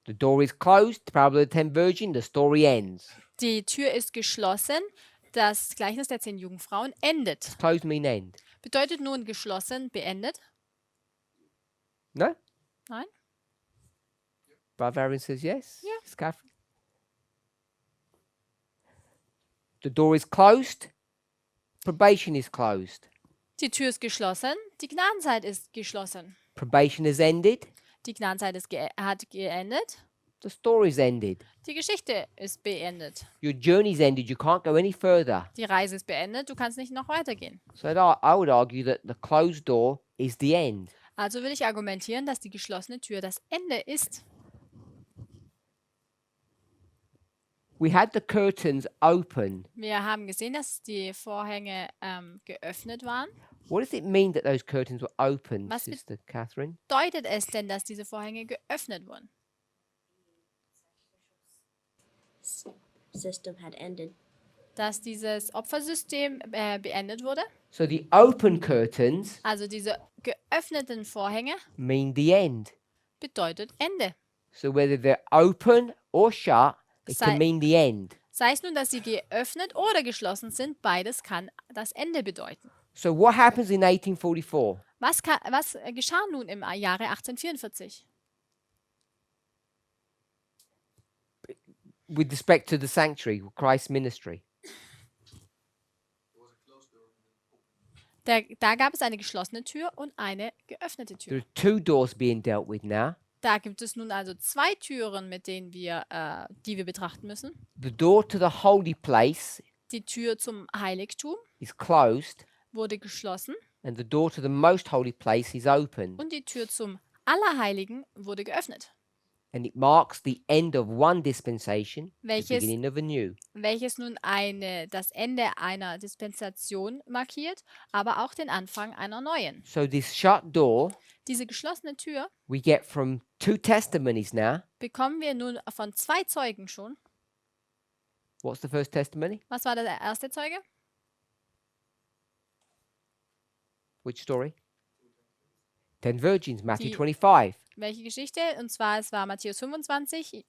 The door is closed, the parable of the 10 virgin, the story ends. Die Tür ist geschlossen. Das Gleichnis der 10 Jungfrauen endet. Does close mean end? Bedeutet nun geschlossen, beendet? No? Nein? Brother Aaron says yes. Yeah. Yes, Catherine. The door is closed, probation is closed. Die Tür ist geschlossen, die Gnadenzeit ist geschlossen. Probation has ended. Die Gnadenzeit hat geendet, The story's ended. die Geschichte ist beendet. Your journey's ended. You can't go any further. Die Reise ist beendet, du kannst nicht noch weitergehen. So I would argue that the closed door is the end. Also will ich argumentieren, dass die geschlossene Tür das Ende ist. We had the curtains open. Wir haben gesehen, dass die Vorhänge geöffnet waren. What does it mean that those curtains were open, Was Sister Catherine? Bedeutet es denn, dass diese Vorhänge geöffnet wurden? System had ended. Dass dieses Opfersystem beendet wurde? So the open curtains Also diese geöffneten Vorhänge mean the end. bedeutet Ende. So whether they're open or shut, it Sei- can mean the end. Sei es nun, dass sie geöffnet oder geschlossen sind, beides kann das Ende bedeuten. So what happens in 1844? Was geschah nun im Jahre 1844? With respect to the sanctuary, Christ's ministry. Da gab es eine geschlossene Tür und eine geöffnete There Tür. are two doors being dealt with now. Da gibt es nun also zwei Türen, mit denen die wir betrachten müssen. The door to the holy place Die Tür zum Heiligtum is closed, wurde geschlossen and the door to the most holy place is opened. und die Tür zum Allerheiligen wurde geöffnet, And it marks the end of one dispensation, the welches, beginning of a new. welches nun das Ende einer Dispensation markiert, aber auch den Anfang einer neuen. So this shut door Diese geschlossene Tür we get from two testimonies now. bekommen wir nun von zwei Zeugen schon. What's the first testimony? Was war der erste Zeuge? Which story? 10 virgins, Matthew Die- 25. Welche Geschichte? Und zwar, es war Matthäus 25,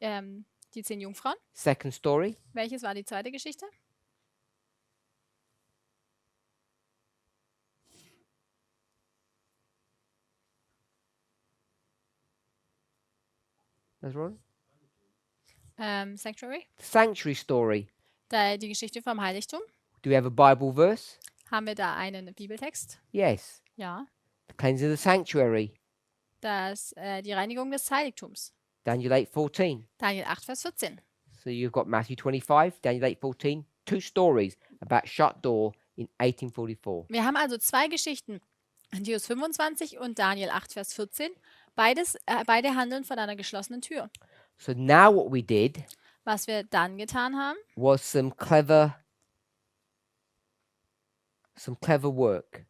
die 10 Jungfrauen. Second story, Welches war die zweite Geschichte? that's right. Sanctuary. Sanctuary story. Die Geschichte vom Heiligtum. Do we have a Bible verse? Haben wir da einen Bibeltext? Yes. Ja. The cleansing of the sanctuary. Die Reinigung des Heiligtums. Daniel 8:14. Daniel 8, Vers 14. So you've got Matthew 25, Daniel 8:14, two stories about shut door in 1844. Wir haben also zwei Geschichten. Matthäus 25 und Daniel 8, Vers 14. Beide handeln von einer geschlossenen Tür. So now what we did Was wir dann getan haben, was some clever work.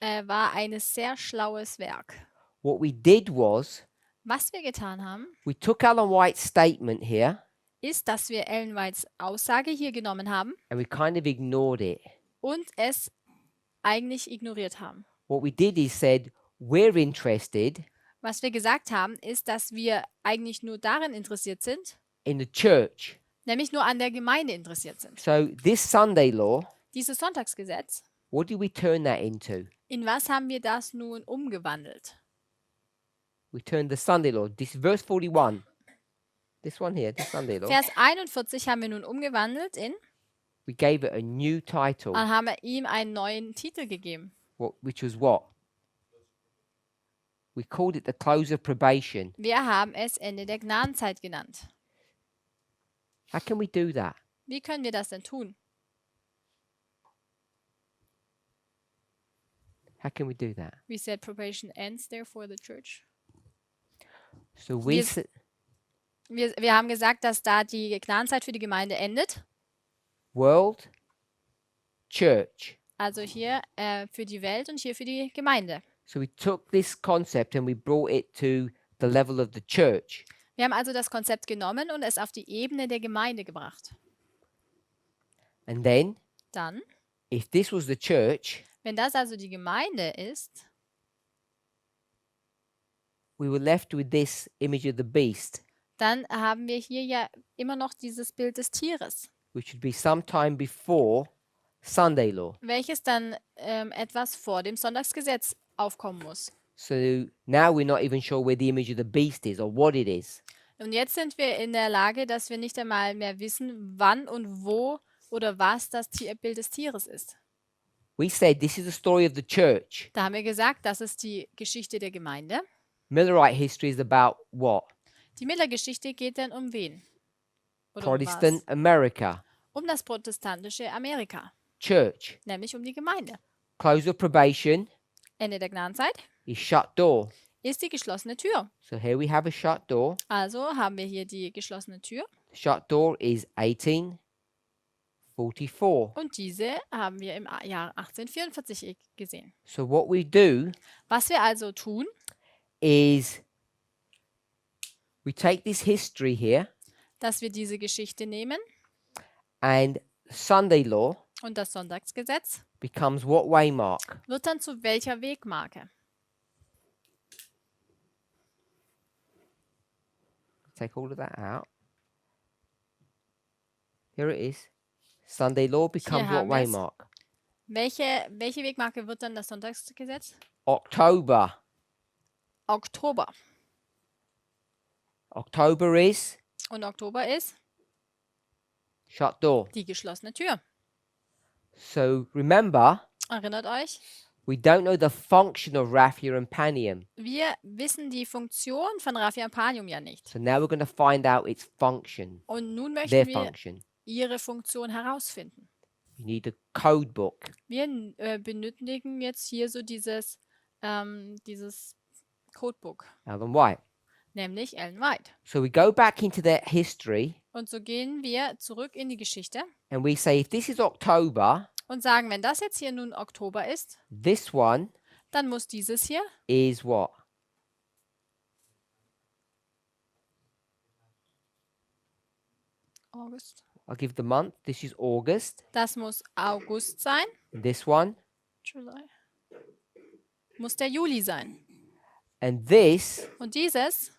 war ein sehr schlaues Werk. What we did was Was wir getan haben, we took Ellen White's statement here ist, dass wir Ellen Whites Aussage hier genommen haben and we kind of ignored it. und es eigentlich ignoriert haben. What we did is said, we're interested Was wir gesagt haben, ist, dass wir eigentlich nur darin interessiert sind, in the church. nämlich nur an der Gemeinde interessiert sind. So this Sunday law, Dieses Sonntagsgesetz, what did we turn that into? in was haben wir das nun umgewandelt? We turned the Sunday law, this verse 41, this one here, this Sunday law, Vers 41 haben wir nun umgewandelt in, we gave it a new title, und haben wir ihm einen neuen Titel gegeben. which was what? We called it the close of probation. Wir haben es Ende der Gnadenzeit genannt. How can we do that? Wie können wir das denn tun? How can we do that? We said probation ends there for the church. So we Wir- s- Wir haben gesagt, dass da die Gnadenzeit für die Gemeinde endet. world, church. Also hier für die Welt und hier für die Gemeinde. So we took this concept and we brought it to the level of the church. Wir haben also das Konzept genommen und es auf die Ebene der Gemeinde gebracht. And then, Dann, if this was the church, wenn das also die Gemeinde ist, we were left with this image of the beast, dann haben wir hier ja immer noch dieses Bild des Tieres, which would be sometime before Sunday law. welches dann etwas vor dem Sonntagsgesetz aufkommen muss. So now we're not even sure where the image of the beast is or what it is. Und jetzt sind wir in der Lage, dass wir nicht einmal mehr wissen, wann und wo oder was das Bild des Tieres ist. we said this is the story of the church. Da haben wir gesagt, das ist die Geschichte der Gemeinde. Millerite history is about what? Die Miller-Geschichte geht denn um wen? Oder um Protestant was? America. Um das protestantische Amerika, Church. nämlich um die Gemeinde. Close of probation Ende der Gnadenzeit is shut door. ist die geschlossene Tür. So here we have a shut door. Also haben wir hier die geschlossene Tür The shut door is 1844. und diese haben wir im Jahr 1844 gesehen. So what we do Was wir also tun, is we take this history here dass wir diese Geschichte nehmen and Sunday law und das Sonntagsgesetz becomes what waymark? wird dann zu welcher Wegmarke? Take all of that out. Here it is. Sunday law becomes what haben wir es. waymark? Welche Wegmarke wird dann das Sonntagsgesetz? October. Oktober. October is Und Oktober ist shut door. die geschlossene Tür. So remember, Erinnert euch, we don't know the function of raphia and panium. wir wissen die Funktion von Raphia und Panium ja nicht. So now we're going to find out its function, Und nun their möchten wir function. ihre Funktion herausfinden. You need a code book. Wir benötigen jetzt hier so dieses Codebook, Ellen White. nämlich Ellen White. So we go back into their history Und so gehen wir zurück in die Geschichte and we say if this is October, und sagen, wenn das jetzt hier nun Oktober ist, this one dann muss dieses hier is what? August. I'll give the month. This is August. Das muss August sein. And this one. July. Muss der Juli sein. And this Und dieses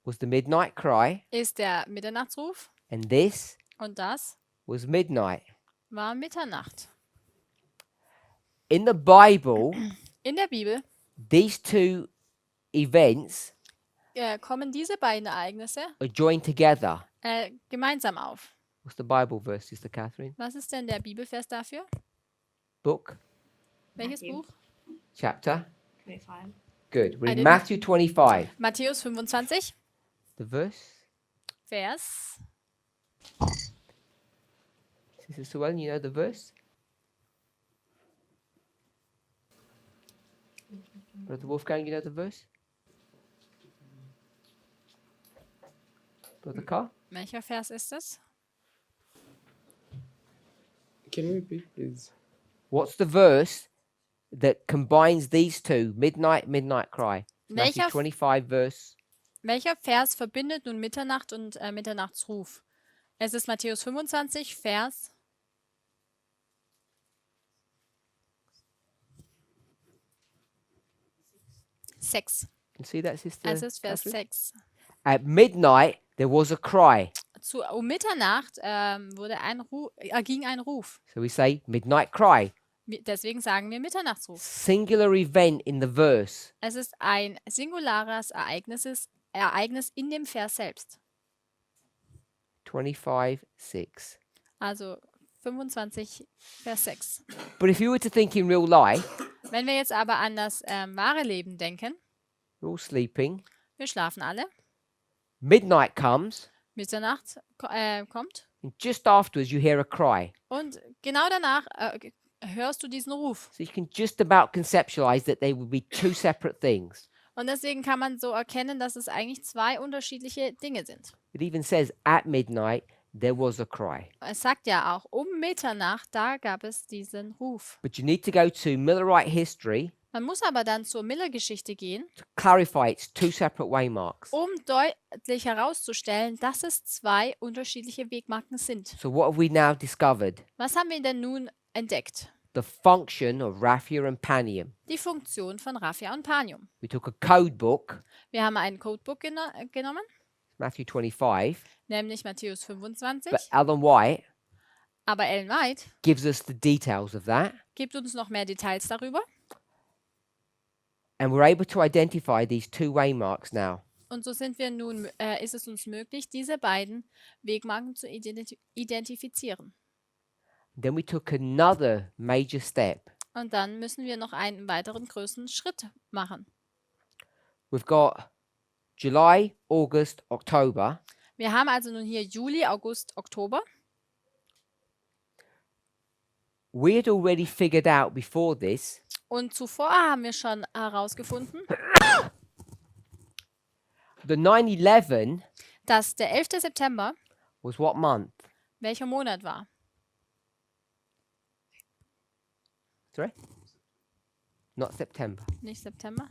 was the midnight cry. ist der Mitternachtsruf. And this Und das was midnight. war Mitternacht. In the Bible, In der Bibel these two events kommen diese beiden Ereignisse are joined together. gemeinsam auf. What's the Bible verse, Sister Catherine? Was ist denn der Bibelvers dafür? Book, Welches Matthew. Buch? chapter. 25. Good. We're I in didn't- Matthew 25. Matthäus 25, The verse. Vers. Sister Suellen, you know the verse? Brother Wolfgang, you know the verse? Brother Carl? Welcher Vers ist es? Can you repeat, please? What's the verse that combines these two? Midnight, midnight cry. Matthew Welcher, 25 verse. welcher Vers verbindet nun Mitternacht und Mitternachtsruf? Es ist Matthäus 25, Vers 6. Can you see that, Sister? Es ist Vers Catherine? 6. At midnight, there was a cry. Um Mitternacht ging ein Ruf. So we say midnight cry. Deswegen sagen wir Mitternachtsruf. Singular event in the verse. Es ist ein singulares Ereignis in dem Vers selbst. 25, 6. Also 25, Vers 6. But if you were to think in real life, Wenn wir jetzt aber an das wahre Leben denken, we're all sleeping. wir schlafen alle, Midnight comes, Mitternacht kommt and just afterwards you hear a cry. und genau danach hörst du diesen Ruf. So you can just about conceptualize that they would be two separate things. Und deswegen kann man so erkennen, dass es eigentlich zwei unterschiedliche Dinge sind. It even says at midnight there was a cry. Es sagt ja auch, um Mitternacht, da gab es diesen Ruf. But you need to go to Millerite history Man muss aber dann zur Miller-Geschichte gehen, to clarify it's two separate waymarks. um deutlich herauszustellen, dass es zwei unterschiedliche Wegmarken sind. So what have we now discovered? Was haben wir denn nun entdeckt? The function of raphia and panium. Die Funktion von Raphia und Panium. We took a code book, Wir haben ein Codebook genommen, Matthew 25, nämlich Matthäus 25, but Ellen White aber Ellen White gives us the details of that, gibt uns noch mehr Details darüber. and we're able to identify these two waymarks now. Und so sind wir nun, ist es uns möglich, diese beiden Wegmarken zu identifizieren. Then we took another major step. Und dann müssen wir noch einen weiteren größeren Schritt machen. We've got July, August, October. Wir haben also nun hier Juli, August, Oktober. We had already figured out before this Und zuvor haben wir schon herausgefunden, the 9/11 dass der 11. September was what month? welcher Monat war. Sorry? Not September. Nicht September,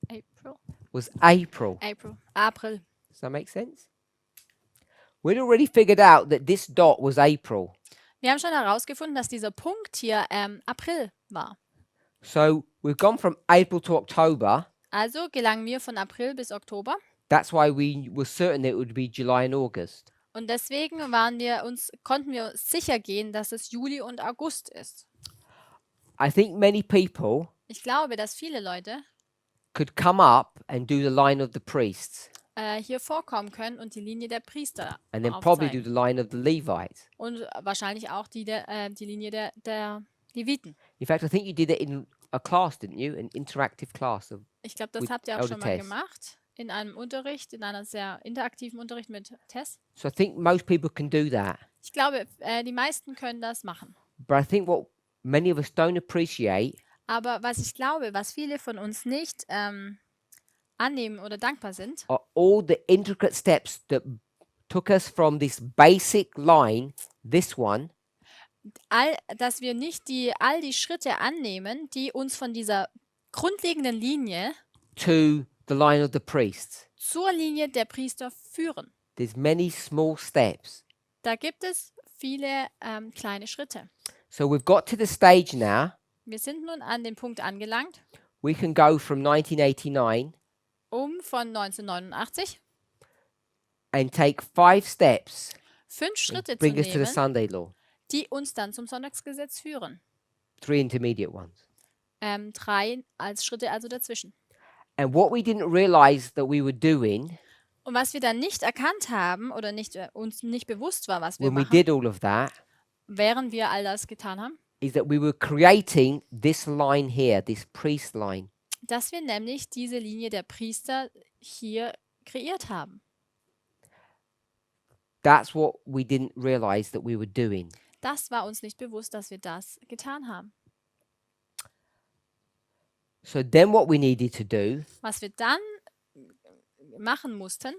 April. Was April. April. Does that make sense? We'd already figured out that this dot was April. Wir haben schon herausgefunden, dass dieser Punkt hier April war. So we've gone from April to October. Also gelangen wir von April bis Oktober. That's why we were certain that it would be July and August. Und deswegen konnten wir uns sicher gehen, dass es Juli und August ist. I think many people Ich glaube, dass viele Leute could come up and do the line of the priests hier vorkommen können und die Linie der Priester and then probably do aufzeigen. the line of the Levites. Und wahrscheinlich auch die Linie der Leviten. In fact, I think you did it in a class, didn't you? An interactive class. Ich glaube, das With habt ihr auch Elder schon mal Tess. gemacht. In einem Unterricht, in einer sehr interaktiven Unterricht mit Tess. So I think most people can do that. Ich glaube, die meisten können das machen. But I think what many of us don't appreciate Aber was ich glaube, was viele von uns nicht annehmen oder dankbar sind, are all the intricate steps that took us from this basic line, this one, dass wir nicht all die Schritte annehmen, die uns von dieser grundlegenden Linie to the line of the priests. zur Linie der Priester führen. There's many small steps. Da gibt es viele kleine Schritte. So we've got to the stage now. Wir sind nun an den Punkt angelangt, We can go from 1989 von 1989 and take 5 steps 5 Schritte zu bring us to the nehmen, Sunday law. die uns dann zum Sonntagsgesetz führen. 3 intermediate ones. 3 als Schritte also dazwischen. And what we didn't realize that we were doing Und was wir dann nicht erkannt haben oder uns nicht bewusst war, was wir when we machen, did all of that während wir all das getan haben, is that we were creating this line here, this priest line. dass wir nämlich diese Linie der Priester hier kreiert haben. That's what we didn't realize that we were doing. Das war uns nicht bewusst, dass wir das getan haben. So then what we needed to do Was wir dann machen mussten,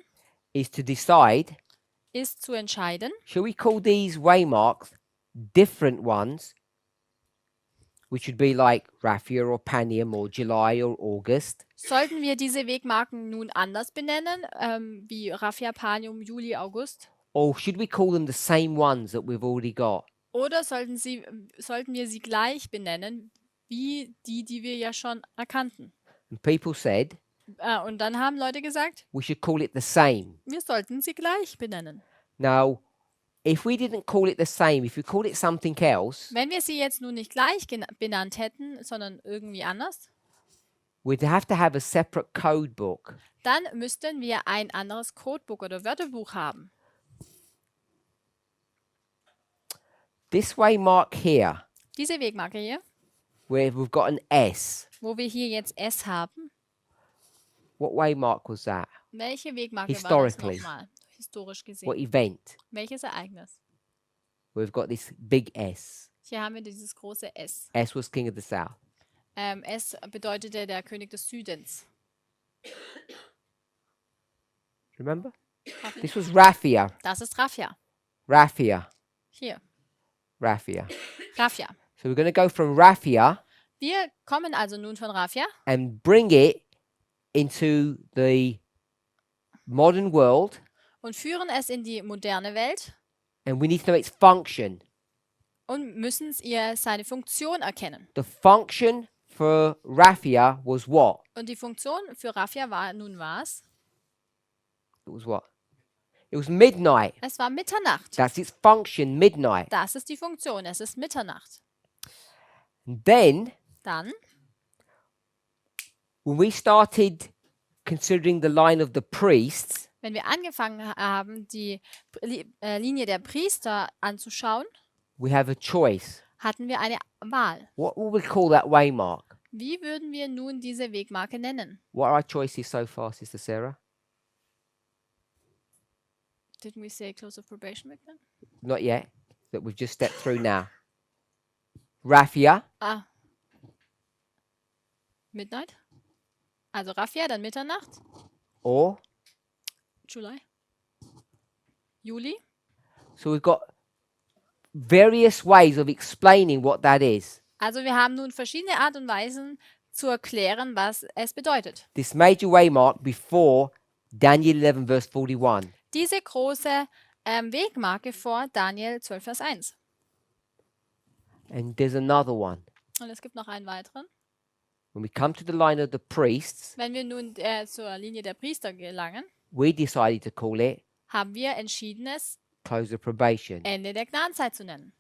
is to decide, ist zu entscheiden, shall we call these waymarks different ones, which would be like Raphia or Panium or July or August, sollten wir diese Wegmarken nun anders benennen, wie Raphia, Panium, Juli, August, or should we call them the same ones that we've already got? oder sollten wir sie gleich benennen, wie die wir ja schon erkannten. And people said Und dann haben Leute gesagt, we should call it the same. wir sollten sie gleich benennen. Now, if we didn't call it the same, if we called it something else, Wenn wir sie jetzt nun nicht gleich benannt hätten, sondern irgendwie anders, we'd have to have a separate code book. dann müssten wir ein anderes Codebook oder Wörterbuch haben. This waymark here, Diese Wegmarke hier, where we've got an S, wo wir hier jetzt S haben, what waymark was that? welche Wegmarke war das Historically. nochmal, historisch gesehen? What event? Welches Ereignis? We've got this big S. Hier haben wir dieses große S. S was king of the south. S bedeutete der König des Südens. Remember? This was Raphia. Das ist Raphia. Raphia. Hier, Raphia. Raphia. So we're going to go from Raphia Wir kommen also nun von Raphia and bring it into the modern world, und führen es in die moderne Welt and we need to know its function. und müssen seine Funktion erkennen. The function for Raphia was what? Und die Funktion für Raphia war nun was? It was what? It was midnight. Es war Mitternacht. That's its function, midnight. Das ist die Funktion. Es ist Mitternacht. And then, Dann, when we started considering the line of the priests, wenn wir angefangen haben, die Linie der Priester anzuschauen, we have a choice. hatten wir eine Wahl. What will we call that waymark? Wie würden wir nun diese Wegmarke nennen? What are our choices so far, Sister Sarah? Didn't we say close of probation back then? Not yet, that we've just stepped through now. Raffia, Ah. Midnight? Also Raffia, dann Mitternacht. or July. Juli. so we've got various ways of explaining what that is. Also wir haben nun verschiedene Art und Weisen zu erklären, was es bedeutet. This major waymark before Daniel 11 verse 41. Diese große Wegmarke vor Daniel 12, Vers 1. And there's another one. Und es gibt noch einen weiteren. When we come to the line of the priests, Wenn wir nun zur Linie der Priester gelangen, we decided to call it haben wir entschieden, es close of probation. Ende der Gnadenzeit zu nennen.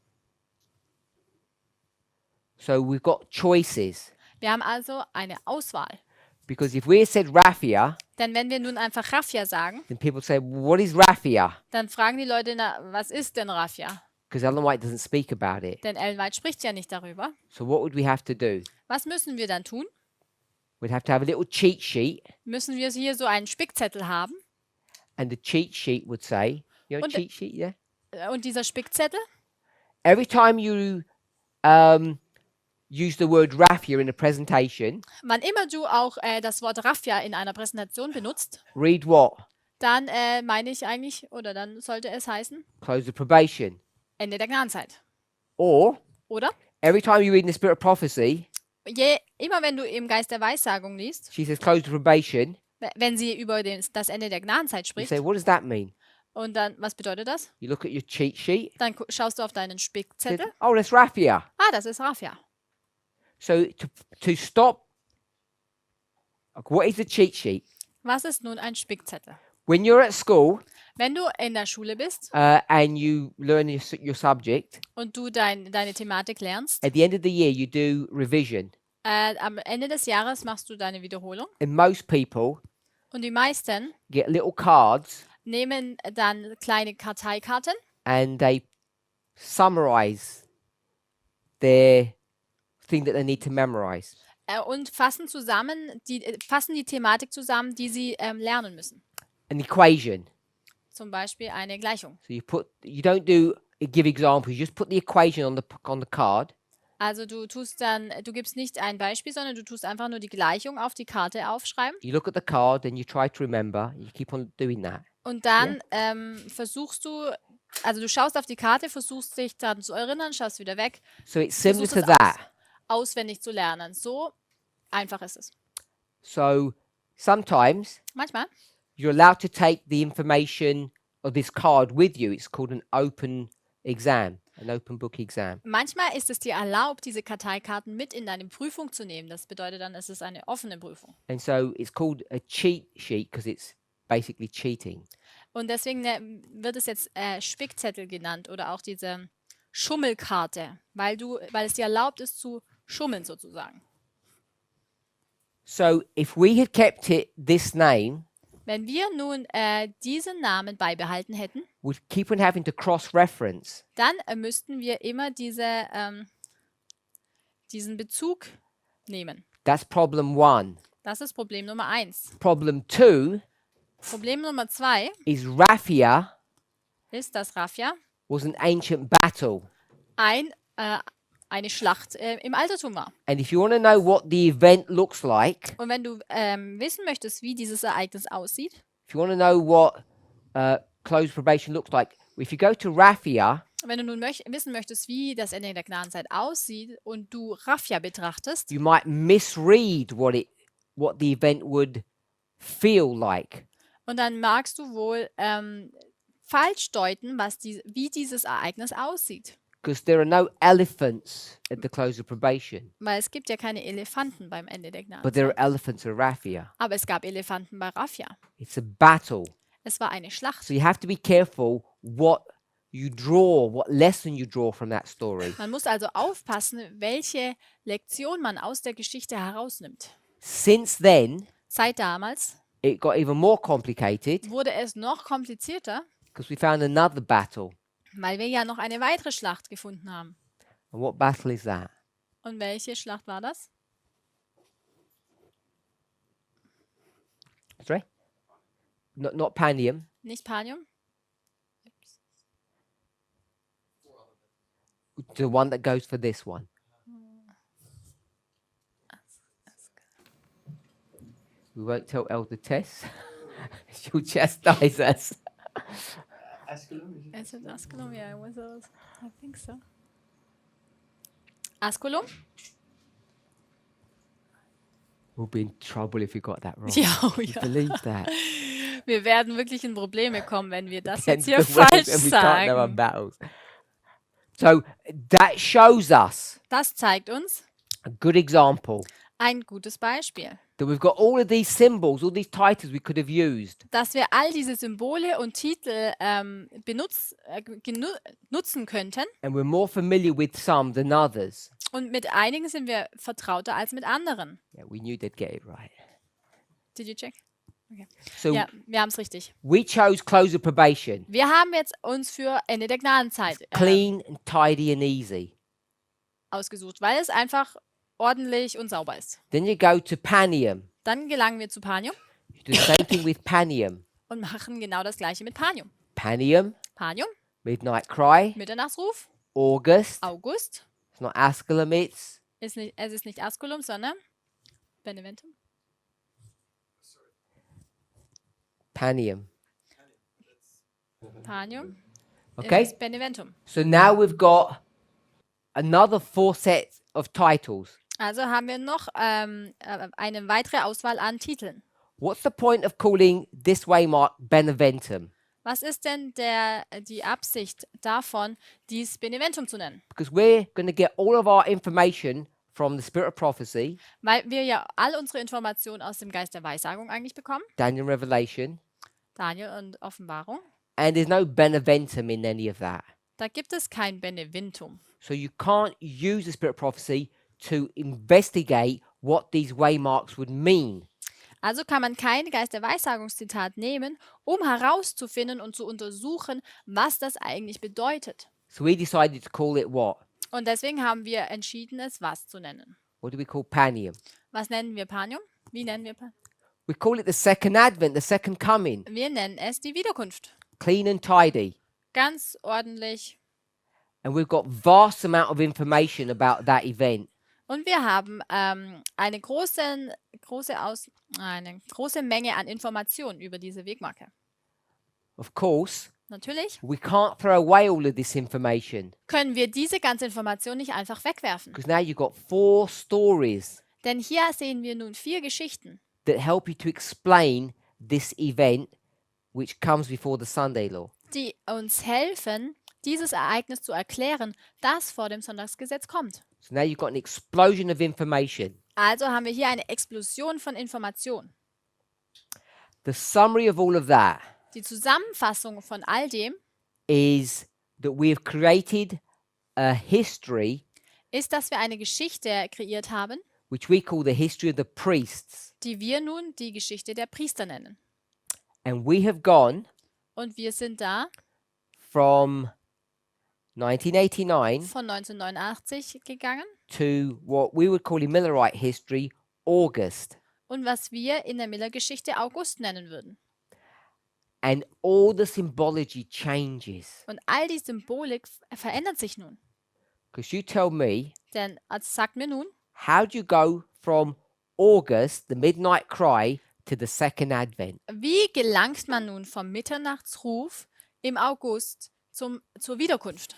So we've got choices. Wir haben also eine Auswahl. Because if we had said Raffia, Denn wenn wir nun einfach Raffia sagen, then people say, well, what is Raffia? dann fragen die Leute, na, was ist denn Raffia? Because Ellen White doesn't speak about it. Denn Ellen White spricht ja nicht darüber. So what would we have to do? Was müssen wir dann tun? We'd have to have a little cheat sheet, Müssen wir hier so einen Spickzettel haben? and the cheat sheet would say, you know, Und- cheat sheet, yeah? Und dieser Spickzettel, Every time you use the word Raffia in a presentation, wann immer du auch das Wort Raffia in einer Präsentation benutzt, read what? dann meine ich eigentlich, oder dann sollte es heißen, Close of probation. Ende der Gnadenzeit. Or Oder? every time you read in the spirit of prophecy, Immer wenn du im Geist der Weissagung liest, she says close of probation, wenn sie über das Ende der Gnadenzeit you spricht, say, what does that mean? und dann, was bedeutet das? You look at your cheat sheet, Dann schaust du auf deinen says, Spickzettel. oh, that's Raffia. Ah, das ist Raffia. So to stop, what is a cheat sheet? Was ist nun ein Spickzettel? When you're at school Wenn du in der Schule bist and you learn your subject, und du deine Thematik lernst, at the end of the year you do revision. am Ende des Jahres machst du deine Wiederholung And most people und die meisten get little cards nehmen dann kleine Karteikarten and they summarize their thing that they need to memorize. und fassen die Thematik zusammen, die sie lernen müssen. An equation. Zum Beispiel eine Gleichung. So you don't give examples, you just put the equation on the card. Also du gibst nicht ein Beispiel, sondern du tust einfach nur die Gleichung auf die Karte aufschreiben You look at the card and you try to remember. You keep on doing that. und dann versuchst du, also du schaust auf die Karte, versuchst dich daran zu erinnern, schaust wieder weg, So it's similar versuchst to es that. auswendig zu lernen. So einfach ist es. So sometimes Manchmal you're allowed to take the information of this card with you. It's called an open exam, an open book exam. Manchmal ist es dir erlaubt, diese Karteikarten mit in deine Prüfung zu nehmen. Das bedeutet dann, es ist eine offene Prüfung. And so it's called a cheat sheet because it's basically cheating. Und deswegen wird es jetzt Spickzettel genannt oder auch diese Schummelkarte, weil es dir erlaubt ist zu schummeln sozusagen. So if we had kept this name, Wenn wir nun diesen Namen beibehalten hätten, we'd keep on having to cross-reference. dann müssten wir immer diesen Bezug nehmen. That's problem one. Das ist Problem Nummer 1. Problem two Problem Nummer 2 is Raffia ist, dass Raffia was an ancient battle. eine Schlacht im Altertum war. And if you want to know what the event looks like, Und wenn du wissen möchtest, wie dieses Ereignis aussieht, if you want to know what closed probation looks like, if you go to Raffia, wenn du nun wissen möchtest, wie das Ende der Gnadenzeit aussieht und du Raffia betrachtest, you might misread what the event would feel like. und dann magst du wohl falsch deuten, wie dieses Ereignis aussieht. Because there are no elephants at the close of probation, Weil es gibt ja keine Elefanten beim Ende der but there are Gnadenzeit. elephants at Raffia. Aber es gab Elefanten bei Raffia. It's a battle. Es war eine Schlacht. So you have to be careful what lesson you draw from that story. Man muss also aufpassen, welche Lektion man aus der Geschichte herausnimmt. Since then, Seit damals it got even more complicated wurde es noch komplizierter, because we found another battle. Weil wir ja noch eine weitere Schlacht gefunden haben. And what battle is that? Und welche Schlacht war das? Sorry? Not Panium. Nicht Panium? The one that goes for this one. We won't tell Elder Tess. She'll chastise us. Asculum, is it? Is it Asculum? Yeah, it was those. I think so. Asculum? We'll be in trouble if we got that wrong. Ja, oh You ja. believe that? Wir werden wirklich in Probleme kommen, wenn wir das Against jetzt hier the words, falsch and we can't know our sagen. battles. So that shows us Das zeigt uns a good example ein gutes Beispiel, that we've got all of these symbols, all these titles we could have used, dass wir all diese Symbole und Titel nutzen könnten. and we're more familiar with some than others. Und mit einigen sind wir vertrauter als mit anderen. Yeah, we knew they'd get it right. Did you check? So Ja, wir haben es richtig. we chose close of probation, Wir haben jetzt uns für Ende der Gnadenzeit clean and tidy and easy. ausgesucht, weil es einfach ordentlich und sauber ist. Then you go to Panium. Dann gelangen wir zu Panium You do the same thing with Panium. und machen genau das gleiche mit Panium. Panium, Panium, Midnight Cry, Mitternachtsruf, August. August. It's not Asculum, it's Es ist nicht Asculum, sondern Beneventum. Panium. Panium. Okay? Es ist Beneventum. So now we've got another 4 sets of titles. Also haben wir noch eine weitere Auswahl an Titeln. What's the point of calling this waymark Beneventum? Was ist denn die Absicht davon, dies Beneventum zu nennen? Because we're going to get all of our information from the spirit of prophecy, Weil wir ja all unsere Informationen aus dem Geist der Weissagung eigentlich bekommen. Daniel Revelation, Daniel und Offenbarung. and there's no Beneventum in any of that. Da gibt es kein Beneventum. So you can't use the spirit of prophecy to investigate what these waymarks would mean. Also kann man kein Geist der Weissagungszitat nehmen, um herauszufinden und zu untersuchen, was das eigentlich bedeutet. So we decided to call it what? Und deswegen haben wir entschieden, es was zu nennen. What do we call Panium? Was nennen wir Panium? Wie nennen wir Panium? We call it the second advent, the second coming. Wir nennen es die Wiederkunft. Clean and tidy. Ganz ordentlich. And we've got vast amount of information about that event. Und wir haben eine große Menge an Informationen über diese Wegmarke. Of course, Natürlich we can't throw away all of this information können wir diese ganze Information nicht einfach wegwerfen. because now you've got 4 stories Denn hier sehen wir nun 4 Geschichten, that help you to explain this event which comes before the Sunday law. die uns helfen, dieses Ereignis zu erklären, das vor dem Sonntagsgesetz kommt. So now you've got an explosion of information. Also haben wir hier eine Explosion von Informationen. The summary of all of that Die Zusammenfassung von all dem is that we have created a history ist, dass wir eine Geschichte kreiert haben, which we call the history of the priests. die wir nun die Geschichte der Priester nennen. And we have gone Und wir sind da from 1989 von 1989 gegangen to what we would call in Millerite history, August. und was wir in der Miller-Geschichte August nennen würden. And all the symbology changes. Und all die Symbolik verändert sich nun. Because you tell me, Denn sagt mir nun, how do you go from August, the midnight cry, to the second advent? wie gelangt man nun vom Mitternachtsruf im August zur Wiederkunft?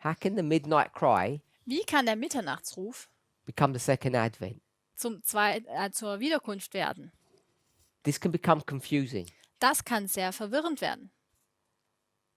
How can the midnight cry Wie kann der Mitternachtsruf become the second advent? zur Wiederkunft werden? This can become confusing, Das kann sehr verwirrend werden.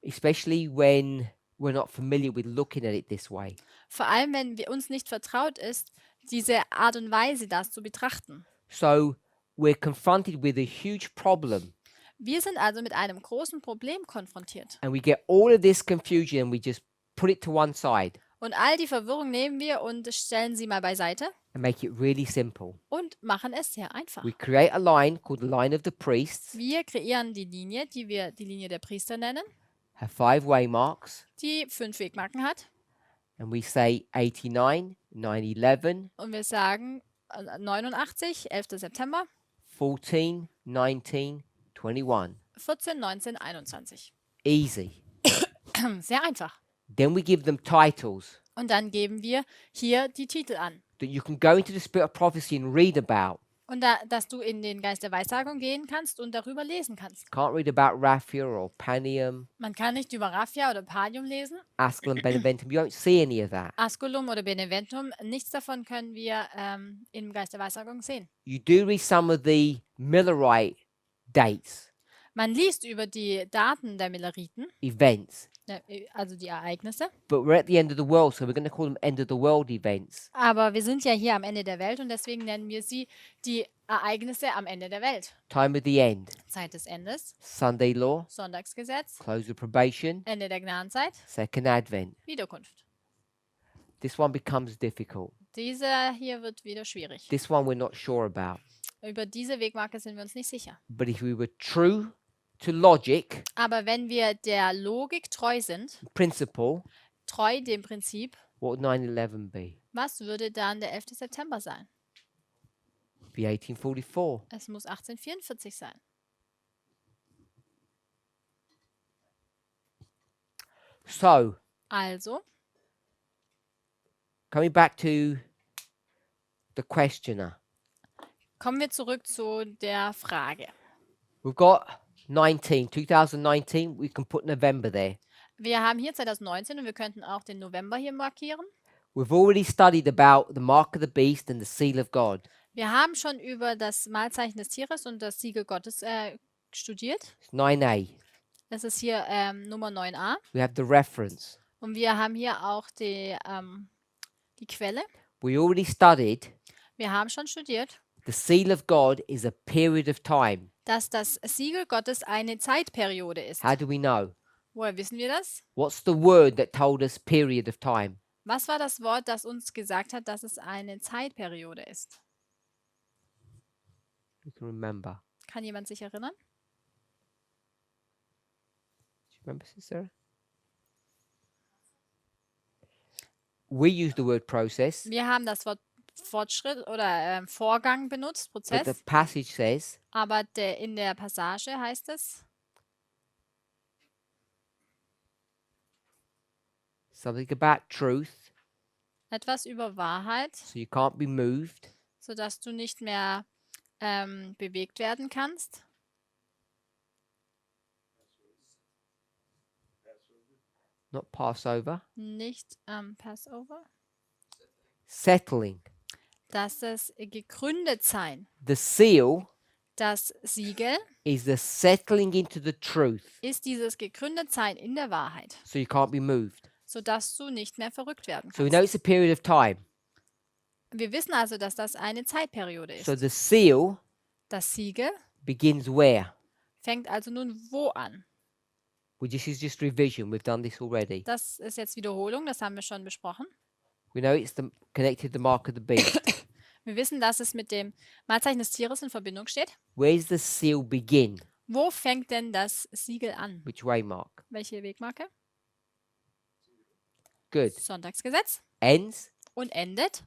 especially when we're not familiar with looking at it this way. Vor allem, wenn wir uns nicht vertraut ist, diese Art und Weise, das zu betrachten. So we're confronted with a huge problem, Wir sind also mit einem großen Problem konfrontiert. and we get all of this confusion and we just put it to one side Und all die Verwirrung nehmen wir und stellen sie mal beiseite and make it really simple. und machen es sehr einfach. We create a line called the line of the priests, Wir kreieren die Linie, die wir die Linie der Priester nennen. have 5 waymarks, die 5 Wegmarken hat. and we say 89, 9/11, Und wir sagen 89, 11. September, 14, 19, 21. 14, 19, 21. Easy. Sehr einfach. Then we give them titles Und dann geben wir hier die Titel an. that you can go into the spirit of prophecy and read about. Und dass du in den Geist der Weissagung gehen kannst und darüber lesen kannst. Can't read about Raphia or Panium, Man kann nicht über Raphia oder Palium lesen, Asculum, Beneventum. You won't see any of that. Asculum oder Beneventum. Nichts davon können wir im Geist der Weissagung sehen. You do read some of the Millerite dates, Man liest über die Daten der Milleriten, events, also die Ereignisse. but we're at the end of the world, so we're going to call them end of the world events. Aber wir sind ja hier am Ende der Welt und deswegen nennen wir sie die Ereignisse am Ende der Welt. Time of the end, Zeit des Endes, Sunday law, Sonntagsgesetz, close of probation, Ende der Gnadenzeit, second advent. Wiederkunft. This one becomes difficult. Dieser hier wird wieder schwierig. This one we're not sure about. Über diese Wegmarke sind wir uns nicht sicher. But if we were true to logic, Aber wenn wir der Logik treu sind, principle, treu dem Prinzip, what would 9/11 be? was würde dann der 11. September sein? Be 1844. Es muss 1844 sein. So, Also, coming back to the questioner, kommen wir zurück zu der Frage. we've got 2019. We can put November there. Wir haben hier 2019 und wir könnten auch den November hier markieren. We've already studied about the mark of the beast and the seal of God. Wir haben schon über das Malzeichen des Tieres und das Siegel Gottes studiert. It's 9a. Das ist hier Nummer 9a. We have the reference. Und wir haben hier auch die Quelle. We already studied Wir haben schon studiert, the seal of God is a period of time. dass das Siegel Gottes eine Zeitperiode ist. How do we know? Woher wissen wir das? What's the word that told us period of time? Was war das Wort, das uns gesagt hat, dass es eine Zeitperiode ist? You can remember. Kann jemand sich erinnern? Do you remember, Sister? We use the word process, Wir haben das Wort Fortschritt oder Vorgang benutzt, but the Prozess, passage says aber in der Passage heißt es something about truth, etwas über Wahrheit, so you can't be moved. sodass du nicht mehr bewegt werden kannst. Not Passover. Nicht Passover. Settling. Dass es gegründet sein. The seal Das Siegel is the settling into the truth, ist dieses gegründet sein in der Wahrheit, so you can't be moved. sodass du nicht mehr verrückt werden So we kannst. know it's a period of time. Wir wissen also, dass das eine Zeitperiode ist. So the seal Das Siegel begins where? fängt also nun wo an? This is just revision. We've done this already. Das ist jetzt Wiederholung, das haben wir schon besprochen. We know it's connected to the mark of the beast. Wir wissen, dass es mit dem Malzeichen des Tieres in Verbindung steht. Where does the seal begin? Wo fängt denn das Siegel an? Which waymark? Welche Wegmarke? Good. Sonntagsgesetz. Ends? Und endet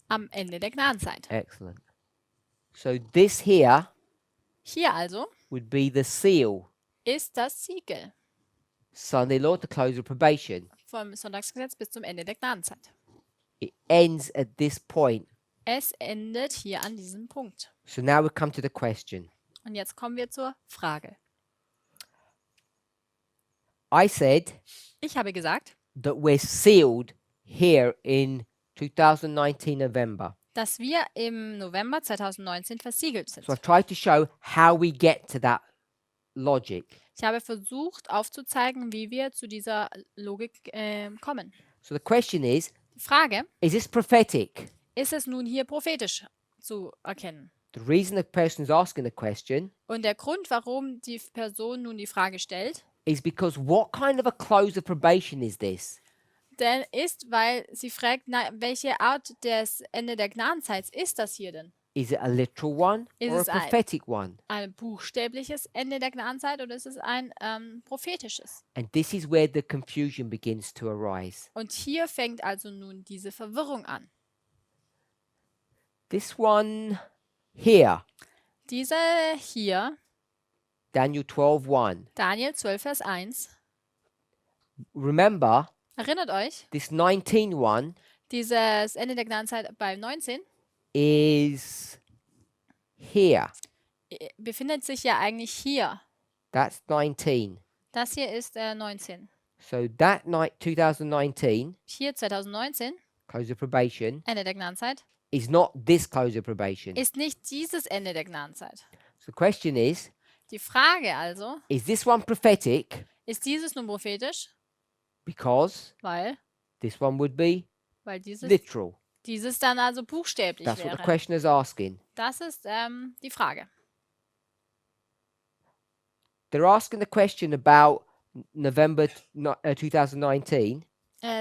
am Ende der Gnadenzeit. Excellent. So this here Hier also would be the seal. ist das Siegel Sunday law to close of probation. vom Sonntagsgesetz bis zum Ende der Gnadenzeit. It ends at this point. Es endet hier an diesem Punkt. So now we come to the question. Und jetzt kommen wir zur Frage. I said Ich habe gesagt, that we're sealed here in 2019 November. dass wir im November 2019 versiegelt sind. So I've tried to show how we get to that logic. Ich habe versucht aufzuzeigen, wie wir zu dieser Logik kommen. So the question is Die Frage, this prophetic? ist es nun hier prophetisch zu erkennen? The reason the person is asking the question Und der Grund, warum die Person nun die Frage stellt, is because what kind of a close of probation is this? denn ist, weil sie fragt, na, welche Art des Ende der Gnadenzeit ist das hier denn? Is it a literal one Ist or a es ein- prophetic one? ein buchstäbliches Ende der Gnadenzeit oder ist es ein prophetisches? And this is where the confusion begins to arise. Und hier fängt also nun diese Verwirrung an. This one here, Diese hier, Daniel 12:1. Daniel 12, Vers 1, Remember, erinnert euch, this 19 one dieses Ende der Gnadenzeit bei 19 is here. befindet sich ja eigentlich hier. That's 19. Das hier ist 19. So that night 2019, Hier 2019, close of probation, Ende der Gnadenzeit, is not this close of probation. ist nicht dieses Ende der Gnadenzeit. So the question Die Frage also, is this one prophetic? ist dieses nun prophetisch? Because Weil this one would be dieses, literal. dieses dann also buchstäblich That's what the wäre. question is asking. Das ist die Frage. They're asking the question about November 2019.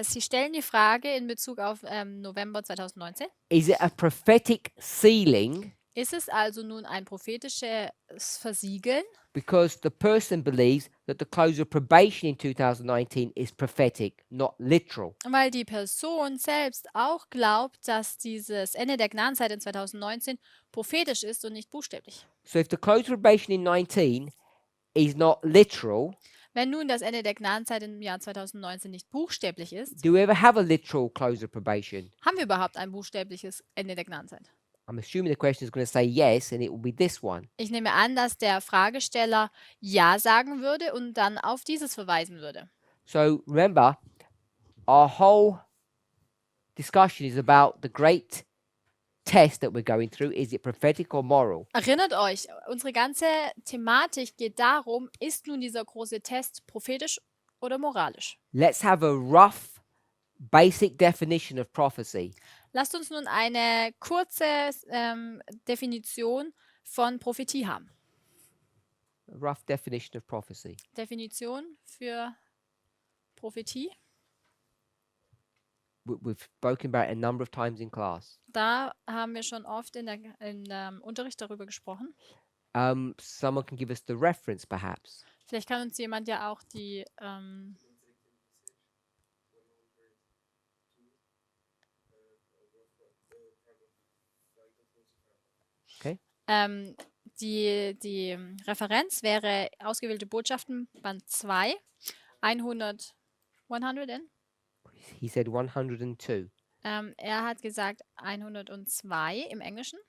Sie stellen die Frage in Bezug auf November 2019. Is it a prophetic sealing? Ist es also nun ein prophetisches Versiegeln? Because the person believes that the close of probation in 2019 is prophetic, not literal. Weil die Person selbst auch glaubt, dass dieses Ende der Gnadenzeit in 2019 prophetisch ist und nicht buchstäblich. So if the close of probation in 19 is not literal, Wenn nun das Ende der Gnadenzeit im Jahr 2019 nicht buchstäblich ist, do we ever have a literal close of probation? haben wir überhaupt ein buchstäbliches Ende der Gnadenzeit? I'm assuming the question is going to say yes, and it will be this one. Ich nehme an, dass der Fragesteller Ja sagen würde und dann auf dieses verweisen würde. So remember, our whole discussion is about the great test that we're going through. Is it prophetic or moral? Erinnert euch, unsere ganze Thematik geht darum, ist nun dieser große Test prophetisch oder moralisch? Let's have a rough, basic definition of prophecy. Lasst uns nun eine kurze Definition von Prophetie haben. A rough definition of prophecy. Definition für Prophetie. We've spoken about it a number of times in class. Da haben wir schon oft in Unterricht darüber gesprochen. Someone can give us the reference, perhaps. Vielleicht kann uns jemand ja auch die Okay. Die Referenz wäre ausgewählte Botschaften, Band 2, 100 and? He said 102. Er hat gesagt 102 im Englischen.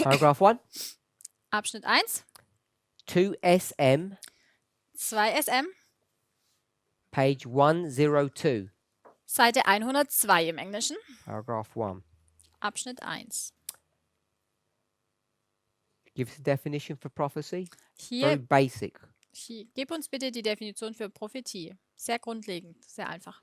Paragraph 1. Abschnitt 1, 2 SM, 2 SM, page 102. Seite 102 im Englischen. Paragraph 1. Abschnitt 1. Give us a definition for prophecy. Very Hier, basic. gib uns bitte die Definition für Prophetie. Sehr grundlegend, sehr einfach.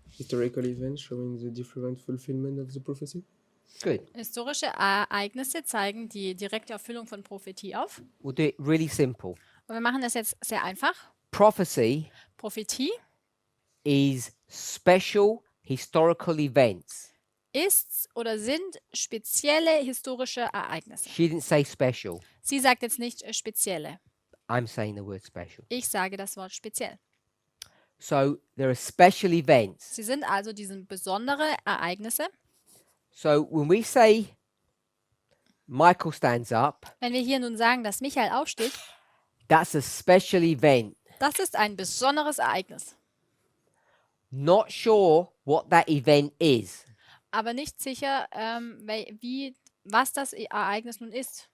Historical events showing the different fulfillment of the prophecy. Good. Historische Ereignisse zeigen die direkte Erfüllung von Prophetie auf. We'll do it really simple. Und wir machen das jetzt sehr einfach. Prophecy Prophetie is special historical events. ist oder sind spezielle historische Ereignisse. She didn't say special. Sie sagt jetzt nicht spezielle. I'm saying the word special. Ich sage das Wort speziell. So there are special events. Sie sind also diese besondere Ereignisse. So when we say Michael stands up, Wenn wir hier nun sagen, dass Michael aufsteht, that's a special event. das ist ein besonderes Ereignis. Not sure what that event is. Aber nicht sicher, was das Ereignis nun ist.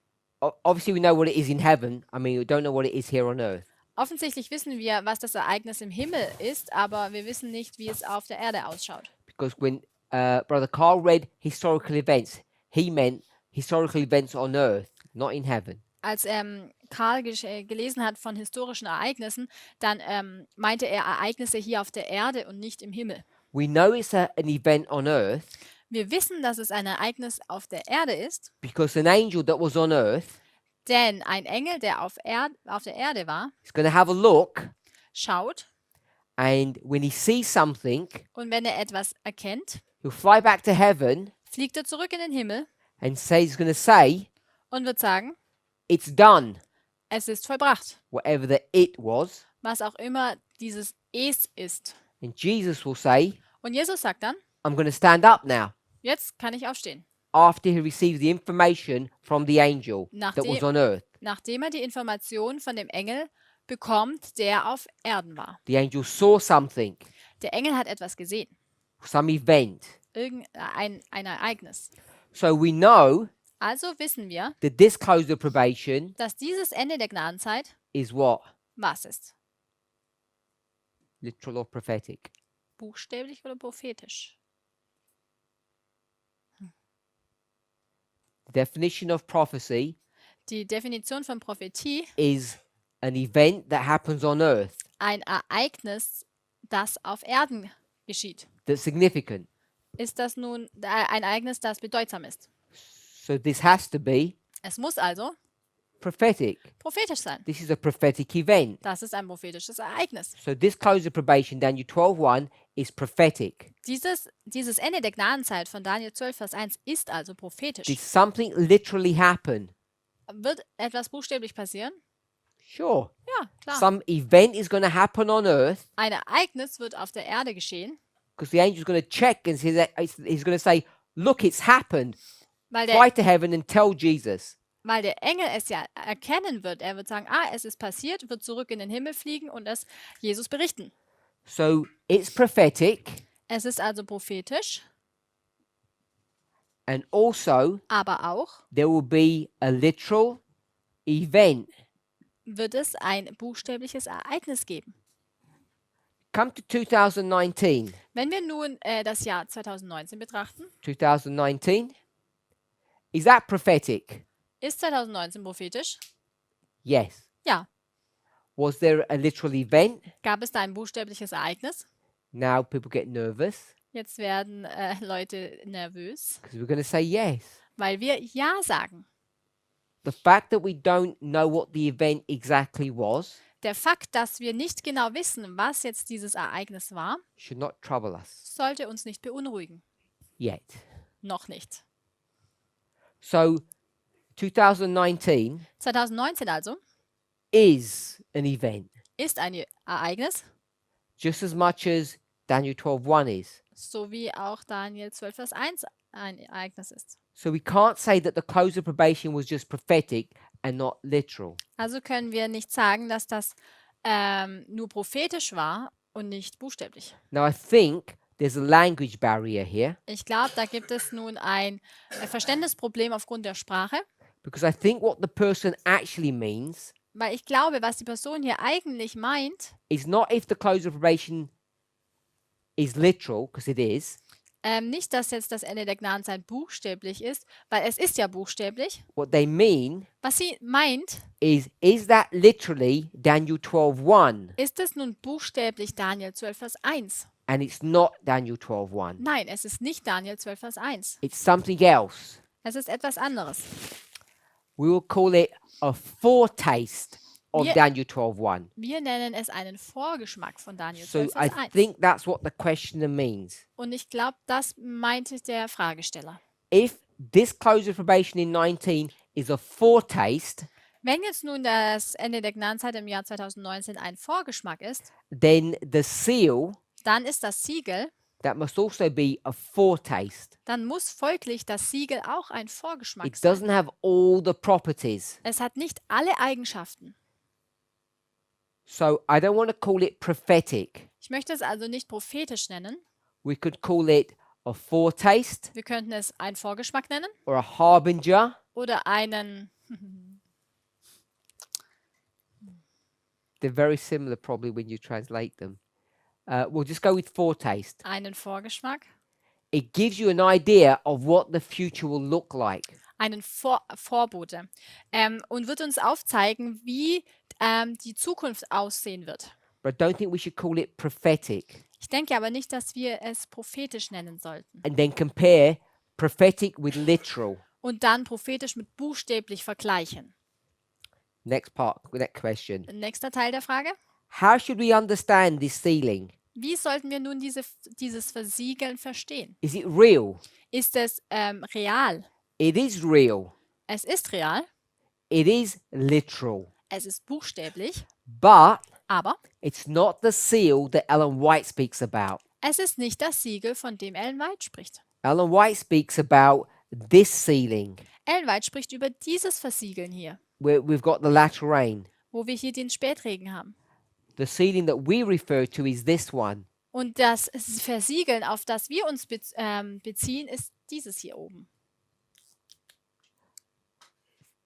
obviously we know what it is in heaven. I mean, we don't know what it is here on earth. Offensichtlich wissen wir, was das Ereignis im Himmel ist, aber wir wissen nicht, wie es auf der Erde ausschaut. Because when Brother Carl read historical events, he meant historical events on earth, not in heaven. Als Karl gelesen hat von historischen Ereignissen, dann meinte er Ereignisse hier auf der Erde und nicht im Himmel. We know it's an event on earth Wir wissen, dass es ein Ereignis auf der Erde ist, because an angel that was on earth denn ein Engel, der auf der Erde war, is going to have a look, schaut and when he sees something, und wenn er etwas erkennt, he'll fly back to heaven fliegt er zurück in den Himmel and he's going to say, und wird sagen, it's done, es ist vollbracht, whatever the it was. was auch immer dieses Es ist. And Jesus will say, Und Jesus sagt dann, I'm going to stand up now, jetzt kann ich aufstehen, after he receives the information from the angel that was Nachdem- on earth. nachdem er die Information von dem Engel bekommt, der auf Erden war. The angel saw something, Der Engel hat etwas gesehen, some event. irgendein ein Ereignis. So we know Also wissen wir, that this close of probation dass dieses Ende der Gnadenzeit is what? was ist? Literal or prophetic? Buchstäblich oder prophetisch? The definition of prophecy Die Definition von Prophetie, is an event that happens on earth ein Ereignis, das auf Erden geschieht. that's significant. Ist das nun ein Ereignis, das bedeutsam ist? So this has to be Es muss also prophetic. prophetisch sein. This is a prophetic event. Das ist ein prophetisches Ereignis. So this close of probation, Daniel 12:1, is prophetic. Dieses Ende der Gnadenzeit von Daniel 12, Vers 1 ist also prophetisch. Did something literally happen? Wird etwas buchstäblich passieren? Sure. Ja, klar. Some event is going to happen on earth Ein Ereignis wird auf der Erde geschehen, because the angel's going to check and he's going to say, look, it's happened. weil Fly der, to heaven and tell Jesus. weil der Engel es ja erkennen wird. Er wird sagen, es ist passiert, wird zurück in den Himmel fliegen und es Jesus berichten. So it's prophetic, Es ist also prophetisch, and also aber auch there will be a literal event. wird es ein buchstäbliches Ereignis geben. Come to 2019. Wenn wir nun das Jahr 2019 betrachten, 2019. Is that prophetic? ist 2019 prophetisch? Yes. Ja. Was there a literal event? Gab es da ein buchstäbliches Ereignis? Now people get nervous Jetzt werden Leute nervös, because we're going to say yes. weil wir Ja sagen. The fact that we don't know what the event exactly was Der Fakt, dass wir nicht genau wissen, was jetzt dieses Ereignis war, should not trouble us sollte uns nicht beunruhigen. yet. Noch nicht. So 2019 2019 also is an event ist ein Ereignis, just as much as Daniel 12:1 is. so wie auch Daniel 12, Vers 1 ein Ereignis ist. So we can't say that the close of probation was just prophetic and not literal. Also können wir nicht sagen, dass das nur prophetisch war und nicht buchstäblich. Now I think there's a language barrier here Ich glaube, da gibt es nun ein Verständnisproblem aufgrund der Sprache, because I think what the person actually means weil ich glaube, was die Person hier eigentlich meint, is not if the close of probation is literal, because it is. nicht, dass jetzt das Ende der Gnadenzeit buchstäblich ist, weil es ist ja buchstäblich. What they mean Was sie meint, is that literally Daniel 12:1 ist es nun buchstäblich Daniel 12, Vers 1? and it's not Daniel 12:1. Nein, es ist nicht Daniel 12, Vers 1. It's something else. Es ist etwas anderes. We will call it a foretaste of Wir- Daniel 12:1. Wir nennen es einen Vorgeschmack von Daniel So 12, I Vers 1. think that's what the questioner means. Und ich glaube, das meinte der Fragesteller. If this close of probation in 19 is a foretaste, Wenn jetzt nun das Ende der Gnadenzeit im Jahr 2019 ein Vorgeschmack ist, then the seal, dann ist das Siegel, that must also be a foretaste. dann muss folglich das Siegel auch ein Vorgeschmack It sein. doesn't have all the properties. Es hat nicht alle Eigenschaften. So I don't want to call it prophetic. Ich möchte es also nicht prophetisch nennen. We could call it a foretaste Wir könnten es einen Vorgeschmack nennen or a harbinger oder einen They're very similar probably when you translate them. We'll just go with foretaste. Einen Vorgeschmack, It gives you an idea of what the future will look like. einen Vorbote und wird uns aufzeigen, wie die Zukunft aussehen wird. But I don't think we should call it prophetic Ich denke aber nicht, dass wir es prophetisch nennen sollten and then compare prophetic with literal. und dann prophetisch mit buchstäblich vergleichen. Next question. Nächster Teil der Frage. How should we understand this sealing? Wie sollten wir nun dieses Versiegeln verstehen? Is it real? Ist es real? It is real. Es ist real, It is literal. es ist buchstäblich, But aber it's not the seal that Ellen White speaks about. es ist nicht das Siegel, von dem Ellen White spricht. Ellen White speaks about this sealing, Ellen White spricht über dieses Versiegeln hier, where we've got the latter rain. wo wir hier den Spätregen haben. The sealing that we refer to is this one. Und das Versiegeln, auf das wir uns beziehen, ist dieses hier oben.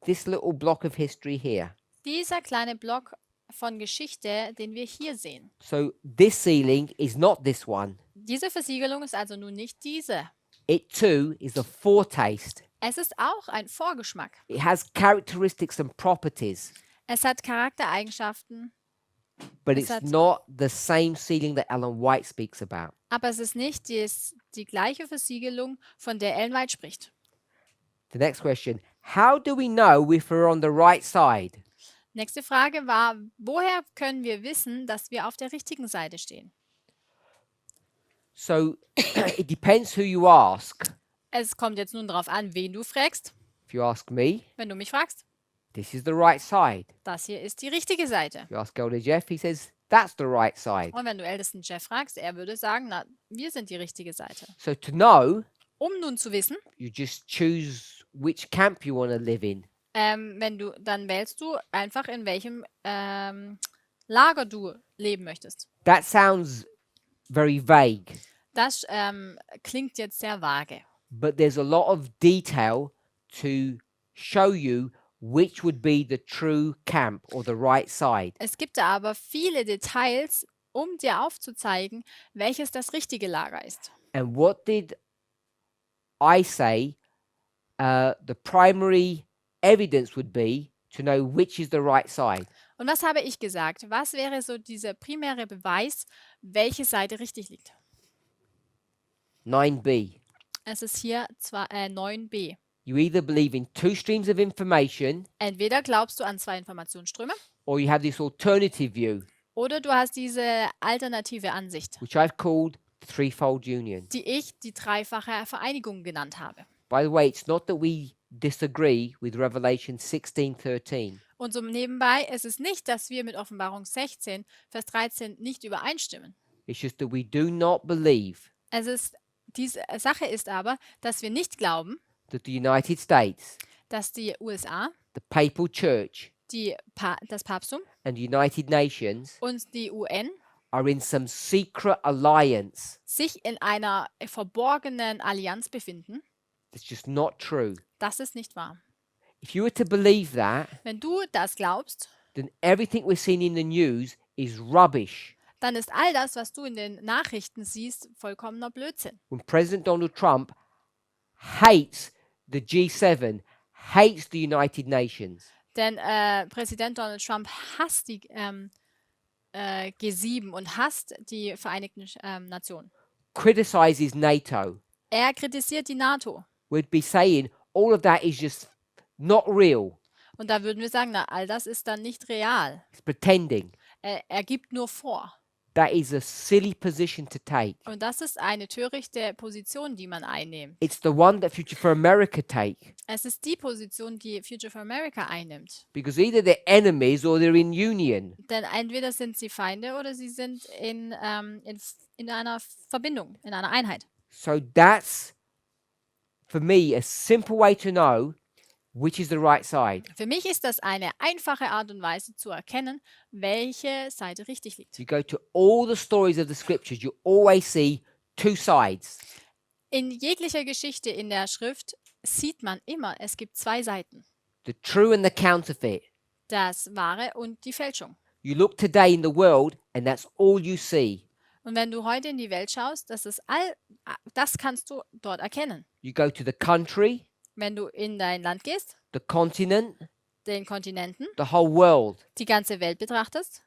This little block of history here. Dieser kleine Block von Geschichte, den wir hier sehen. So this sealing is not this one. Diese Versiegelung ist also nun nicht diese. It too is a foretaste. Es ist auch ein Vorgeschmack. It has characteristics and properties, Es hat Charaktereigenschaften, but Es it's hat- not the same sealing that Ellen White speaks about. aber es ist nicht die gleiche Versiegelung, von der Ellen White spricht. The next question, how do we know if we're on the right side? Nächste Frage war, woher können wir wissen, dass wir auf der richtigen Seite stehen? So it depends who you ask. Es kommt jetzt nun darauf an, wen du fragst. If you ask me, Wenn du mich fragst, this is the right side. das hier ist die richtige Seite. If you ask Elder Jeff, he says that's the right side. Und wenn du ältesten Jeff fragst, er würde sagen, na, wir sind die richtige Seite. So to know, Um nun zu wissen, you just choose which camp you want to live in. dann wählst du einfach, in welchem Lager du leben möchtest. That sounds very vague, Das klingt jetzt sehr vage. but there's a lot of detail to show you which would be the true camp or the right side. Es gibt da aber viele Details, um dir aufzuzeigen, welches das richtige Lager ist. And what did I say the primary evidence would be to know which is the right side? Und was habe ich gesagt? Was wäre so dieser primäre Beweis, welche Seite richtig liegt? 9b. Es ist hier 9b. You either believe in two streams of information Entweder glaubst du an zwei Informationsströme or you have this alternative view, oder du hast diese alternative Ansicht, which I've called the threefold union. die ich die dreifache Vereinigung genannt habe. By the way, it's not that we disagree with Revelation 16:13. Und so nebenbei ist es nicht, dass wir mit Offenbarung 16, Vers 13 nicht übereinstimmen. It's just that we do not believe Diese Sache ist aber, dass wir nicht glauben, that the United States, dass die USA, the Papal Church, das Papsttum and the United Nations und die UN are in some secret alliance. sich in einer verborgenen Allianz befinden. That's just not true. Das ist nicht wahr. If you were to believe that, Wenn du das glaubst, then everything we're seeing in the news is rubbish. dann ist all das, was du in den Nachrichten siehst, vollkommener Blödsinn. When President Donald Trump hates the G7, hates the United Nations, Denn Präsident Donald Trump hasst die G7 und hasst die Vereinigten Nationen. criticizes NATO, Er kritisiert die NATO. we'd be saying all of that is just not real. Und da würden wir sagen, na, all das ist dann nicht real. It's pretending. Er gibt nur vor. That is a silly position to take. Und das ist eine törichte Position, die man einnimmt. It's the one that Future for America take, Es ist die Position, die Future for America einnimmt. because either they're enemies or they're in union. Denn entweder sind sie Feinde oder sie sind in einer Verbindung, in einer Einheit. So that's, for me, a simple way to know which is the right side. Für mich ist das eine einfache Art und Weise zu erkennen, welche Seite richtig liegt. You go to all the stories of the scriptures, you always see two sides. In jeglicher Geschichte in der Schrift sieht man immer, es gibt zwei Seiten. The true and the counterfeit. Das Wahre und die Fälschung. You look today in the world, and that's all you see. Und wenn du heute in die Welt schaust, das kannst du dort erkennen. You go to the country, Wenn du in dein Land gehst, the continent, den Kontinenten, the whole world. die ganze Welt betrachtest,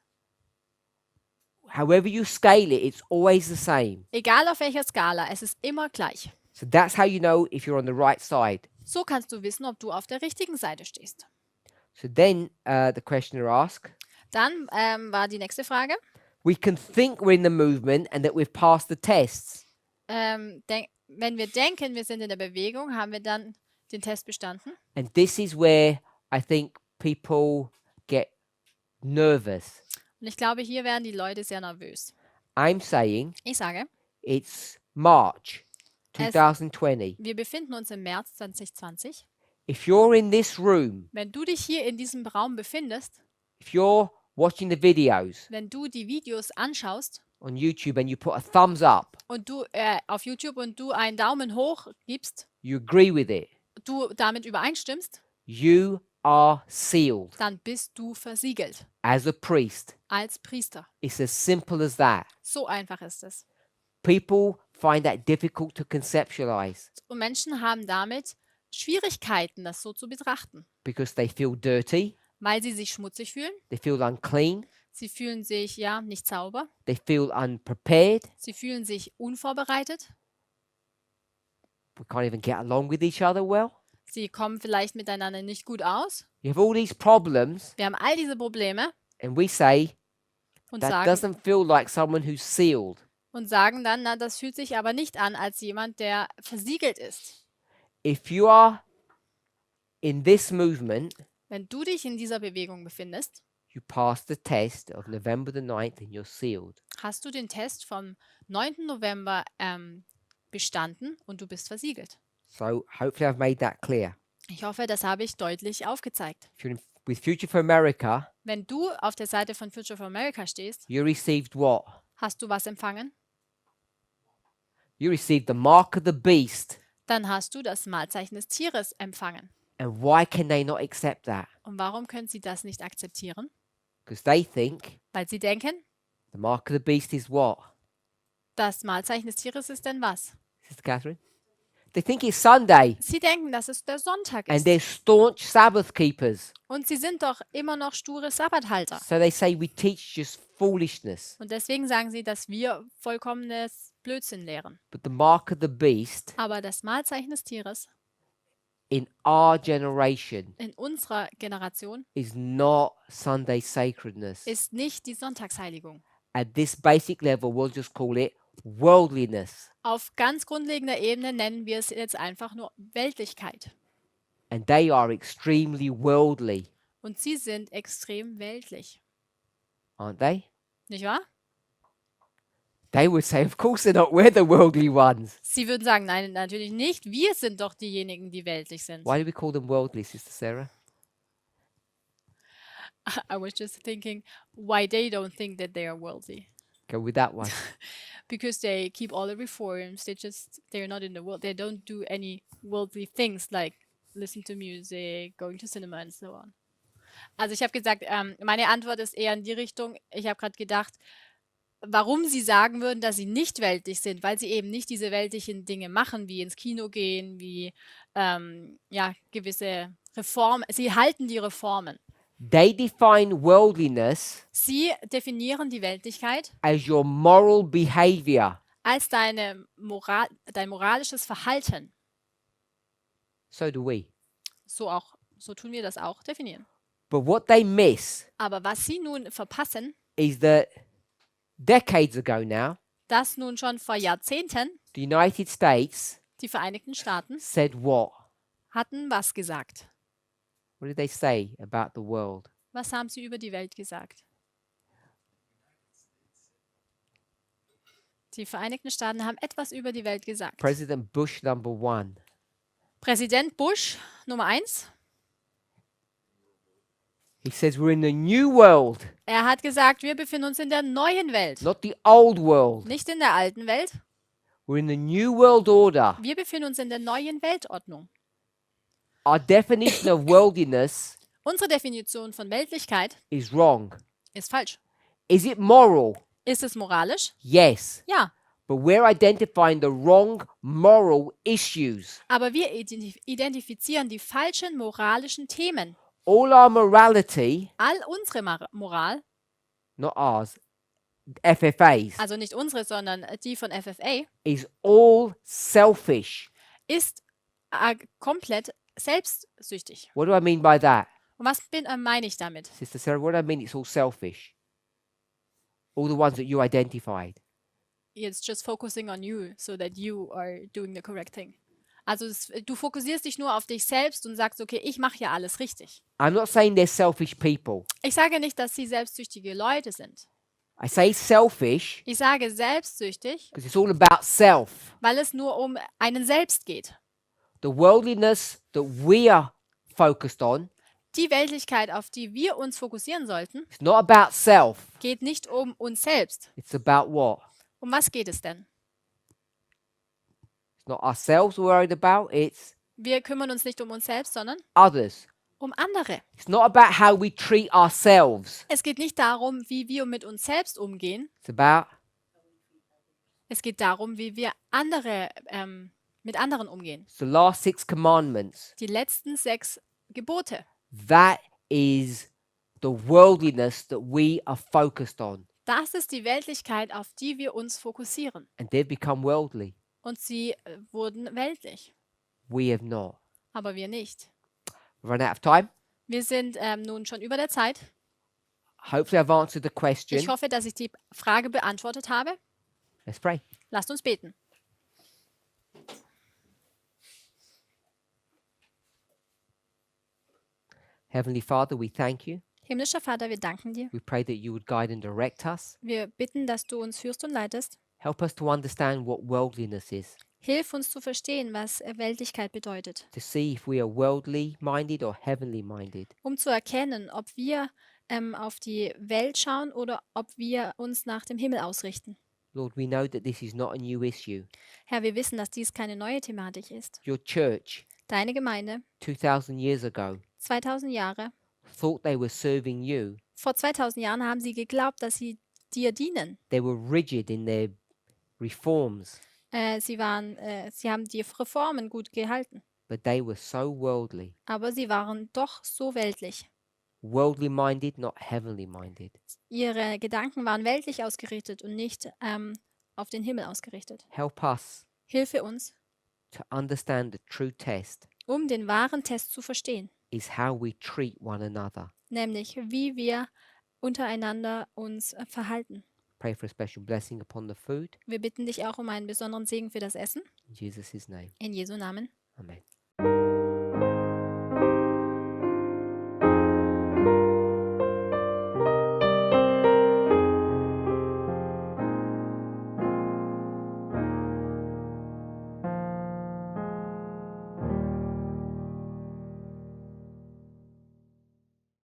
However you scale it, it's always the same. egal auf welcher Skala, es ist immer gleich. So that's how you know if you're on the right side. So kannst du wissen, ob du auf der richtigen Seite stehst. So then the questioner asked, Dann war die nächste Frage. we can think we're in the movement and that we've passed the tests. Wenn wir denken, wir sind in der Bewegung, haben wir dann den Test bestanden. And this is where I think people get nervous. Und ich glaube, hier werden die Leute sehr nervös. I'm saying Ich sage, it's March Es- 2020. wir befinden uns im März 2020. If you're in this room, Wenn du dich hier in diesem Raum befindest, if you're watching the videos wenn du die Videos anschaust on YouTube and you put a thumbs up, und du auf YouTube und du einen Daumen hoch gibst, you agree with it, du damit übereinstimmst, you are sealed dann bist du versiegelt as a priest. als Priester. It's as simple as that. So einfach ist es. People find that difficult to conceptualize Und Menschen haben damit Schwierigkeiten, das so zu betrachten, because they feel dirty, weil sie sich schmutzig fühlen. they feel unclean, Sie fühlen sich ja nicht sauber. they feel unprepared. Sie fühlen sich unvorbereitet. We can't even get along with each other well. Sie kommen vielleicht miteinander nicht gut aus. You have all these problems, Wir haben all diese Probleme and we say und that sagen, doesn't feel like someone who's sealed. dann, na, das fühlt sich aber nicht an als jemand, der versiegelt ist. If you are in this movement, Wenn du dich in dieser Bewegung befindest, you pass the test of November the 9th and you're sealed. hast du den Test vom 9. November bestanden und du bist versiegelt. So hopefully I've made that clear. Ich hoffe, das habe ich deutlich aufgezeigt. If you're with Future for America, Wenn du auf der Seite von Future for America stehst, you received what? hast du was empfangen? You received the mark of the beast. Dann hast du das Mahlzeichen des Tieres empfangen. And why can they not accept that? Und warum können sie das nicht akzeptieren? Because they think Weil sie denken, the mark of the beast is what? das Mahlzeichen des Tieres ist denn was? Sister Catherine? They think it's Sunday. Sie denken, dass es der Sonntag And ist. they're staunch Sabbath keepers. Und sie sind doch immer noch sture Sabbathalter. So they say we teach just foolishness. Und deswegen sagen sie, dass wir vollkommenes Blödsinn lehren. But the mark of the beast Aber das Mahlzeichen des Tieres in our generation in unserer Generation is not Sunday sacredness. ist nicht die Sonntagsheiligung. At this basic level, we'll just call it worldliness. Auf ganz grundlegender Ebene nennen wir es jetzt einfach nur Weltlichkeit. And they are extremely worldly, Und sie sind extrem weltlich. aren't they? Nicht wahr? They would say, of course they're not. We're the worldly ones. Sie würden sagen, nein, natürlich nicht. Wir sind doch diejenigen, die weltlich sind. Why do we call them worldly, Sister Sarah? I was just thinking why they don't think that they are worldly. Go with that one. Because they keep all the reforms. They're not in the world. They don't do any worldly things like listen to music, going to cinema and so on. Also ich habe gesagt, meine Antwort ist eher in die Richtung, ich habe gerade gedacht, warum sie sagen würden, dass sie nicht weltlich sind, weil sie eben nicht diese weltlichen Dinge machen, wie ins Kino gehen, wie ja, gewisse Reformen. Sie halten die Reformen. They define worldliness Sie definieren die Weltlichkeit as your moral behavior. als dein moralisches Verhalten. So do we. So tun wir das auch definieren. But what they miss Aber was sie nun verpassen, is that decades ago now, dass nun schon vor Jahrzehnten the United States die Vereinigten Staaten said what? hatten was gesagt. What did they say about the world? Was haben sie über die Welt gesagt? Die Vereinigten Staaten haben etwas über die Welt gesagt. President Bush #1. Präsident Bush Nummer 1, He says we're in the new world, er hat gesagt, wir befinden uns in der neuen Welt, not the old world. nicht in der alten Welt. We're in the new world order. Wir befinden uns in der neuen Weltordnung. Our definition of worldliness Unsere Definition von Weltlichkeit is wrong. ist falsch. Is it moral? Ist es moralisch? Yes. Ja. But we're identifying the wrong moral issues. Aber wir identifizieren die falschen moralischen Themen. All our morality, All unsere Moral, not ours, FFA's, also nicht unsere, sondern die von FFA, is all selfish. ist komplett selbstsüchtig. What do I mean by that? Und was meine ich damit? Sister Sarah, what do I mean it's all selfish? All the ones that you identified. It's just focusing on you, so that you are doing the correct thing. Also du fokussierst dich nur auf dich selbst und sagst, okay, ich mache ja alles richtig. I'm not saying they're selfish people. Ich sage nicht, dass sie selbstsüchtige Leute sind. I say selfish Ich sage selbstsüchtig, because it's all about self. weil es nur um einen selbst geht. The worldliness that we are focused on Die Weltlichkeit, auf die wir uns fokussieren sollten, is not about self. geht nicht um uns selbst. It's about what? Um was geht es denn? It's not ourselves we're worried about, it's Wir kümmern uns nicht um uns selbst, sondern others. um andere. It's not about how we treat ourselves. Es geht nicht darum, wie wir mit uns selbst umgehen. It's about Es geht darum, wie wir mit anderen umgehen. the last 6 commandments. Die letzten 6 Gebote. That is the worldliness that we are focused on. Das ist die Weltlichkeit, auf die wir uns fokussieren. And they've become worldly. Und sie wurden weltlich. We have not. Aber wir nicht. Run out of time. Wir sind nun schon über der Zeit. Hopefully I've answered the question. Ich hoffe, dass ich die Frage beantwortet habe. Let's pray. Lasst uns beten. Heavenly Father, we thank you. Himmlischer Vater, wir danken dir. We pray that you would guide and direct us. Wir bitten, dass du uns führst und leitest. Help us to understand what worldliness is, Hilf uns zu verstehen, was Weltlichkeit bedeutet, to see if we are worldly minded or heavenly minded. um zu erkennen, ob wir auf die Welt schauen oder ob wir uns nach dem Himmel ausrichten. Lord, we know that this is not a new issue. Herr, wir wissen, dass dies keine neue Thematik ist. Your church, Deine Gemeinde, 2000 years ago, 2000 Jahre, thought they were serving you. vor 2000 Jahren haben sie geglaubt, dass sie dir dienen. They were rigid in their reforms, Sie haben die Reformen gut gehalten, but they were so worldly. aber sie waren doch so weltlich. Worldly minded, not heavenly minded. Ihre Gedanken waren weltlich ausgerichtet und nicht auf den Himmel ausgerichtet. Help us Hilfe uns, to understand the true test um den wahren Test zu verstehen, is how we treat one another. nämlich wie wir untereinander uns verhalten. Pray for a special blessing upon the food. Wir bitten dich auch um einen besonderen Segen für das Essen. In Jesus' name. In Jesu Namen. Amen.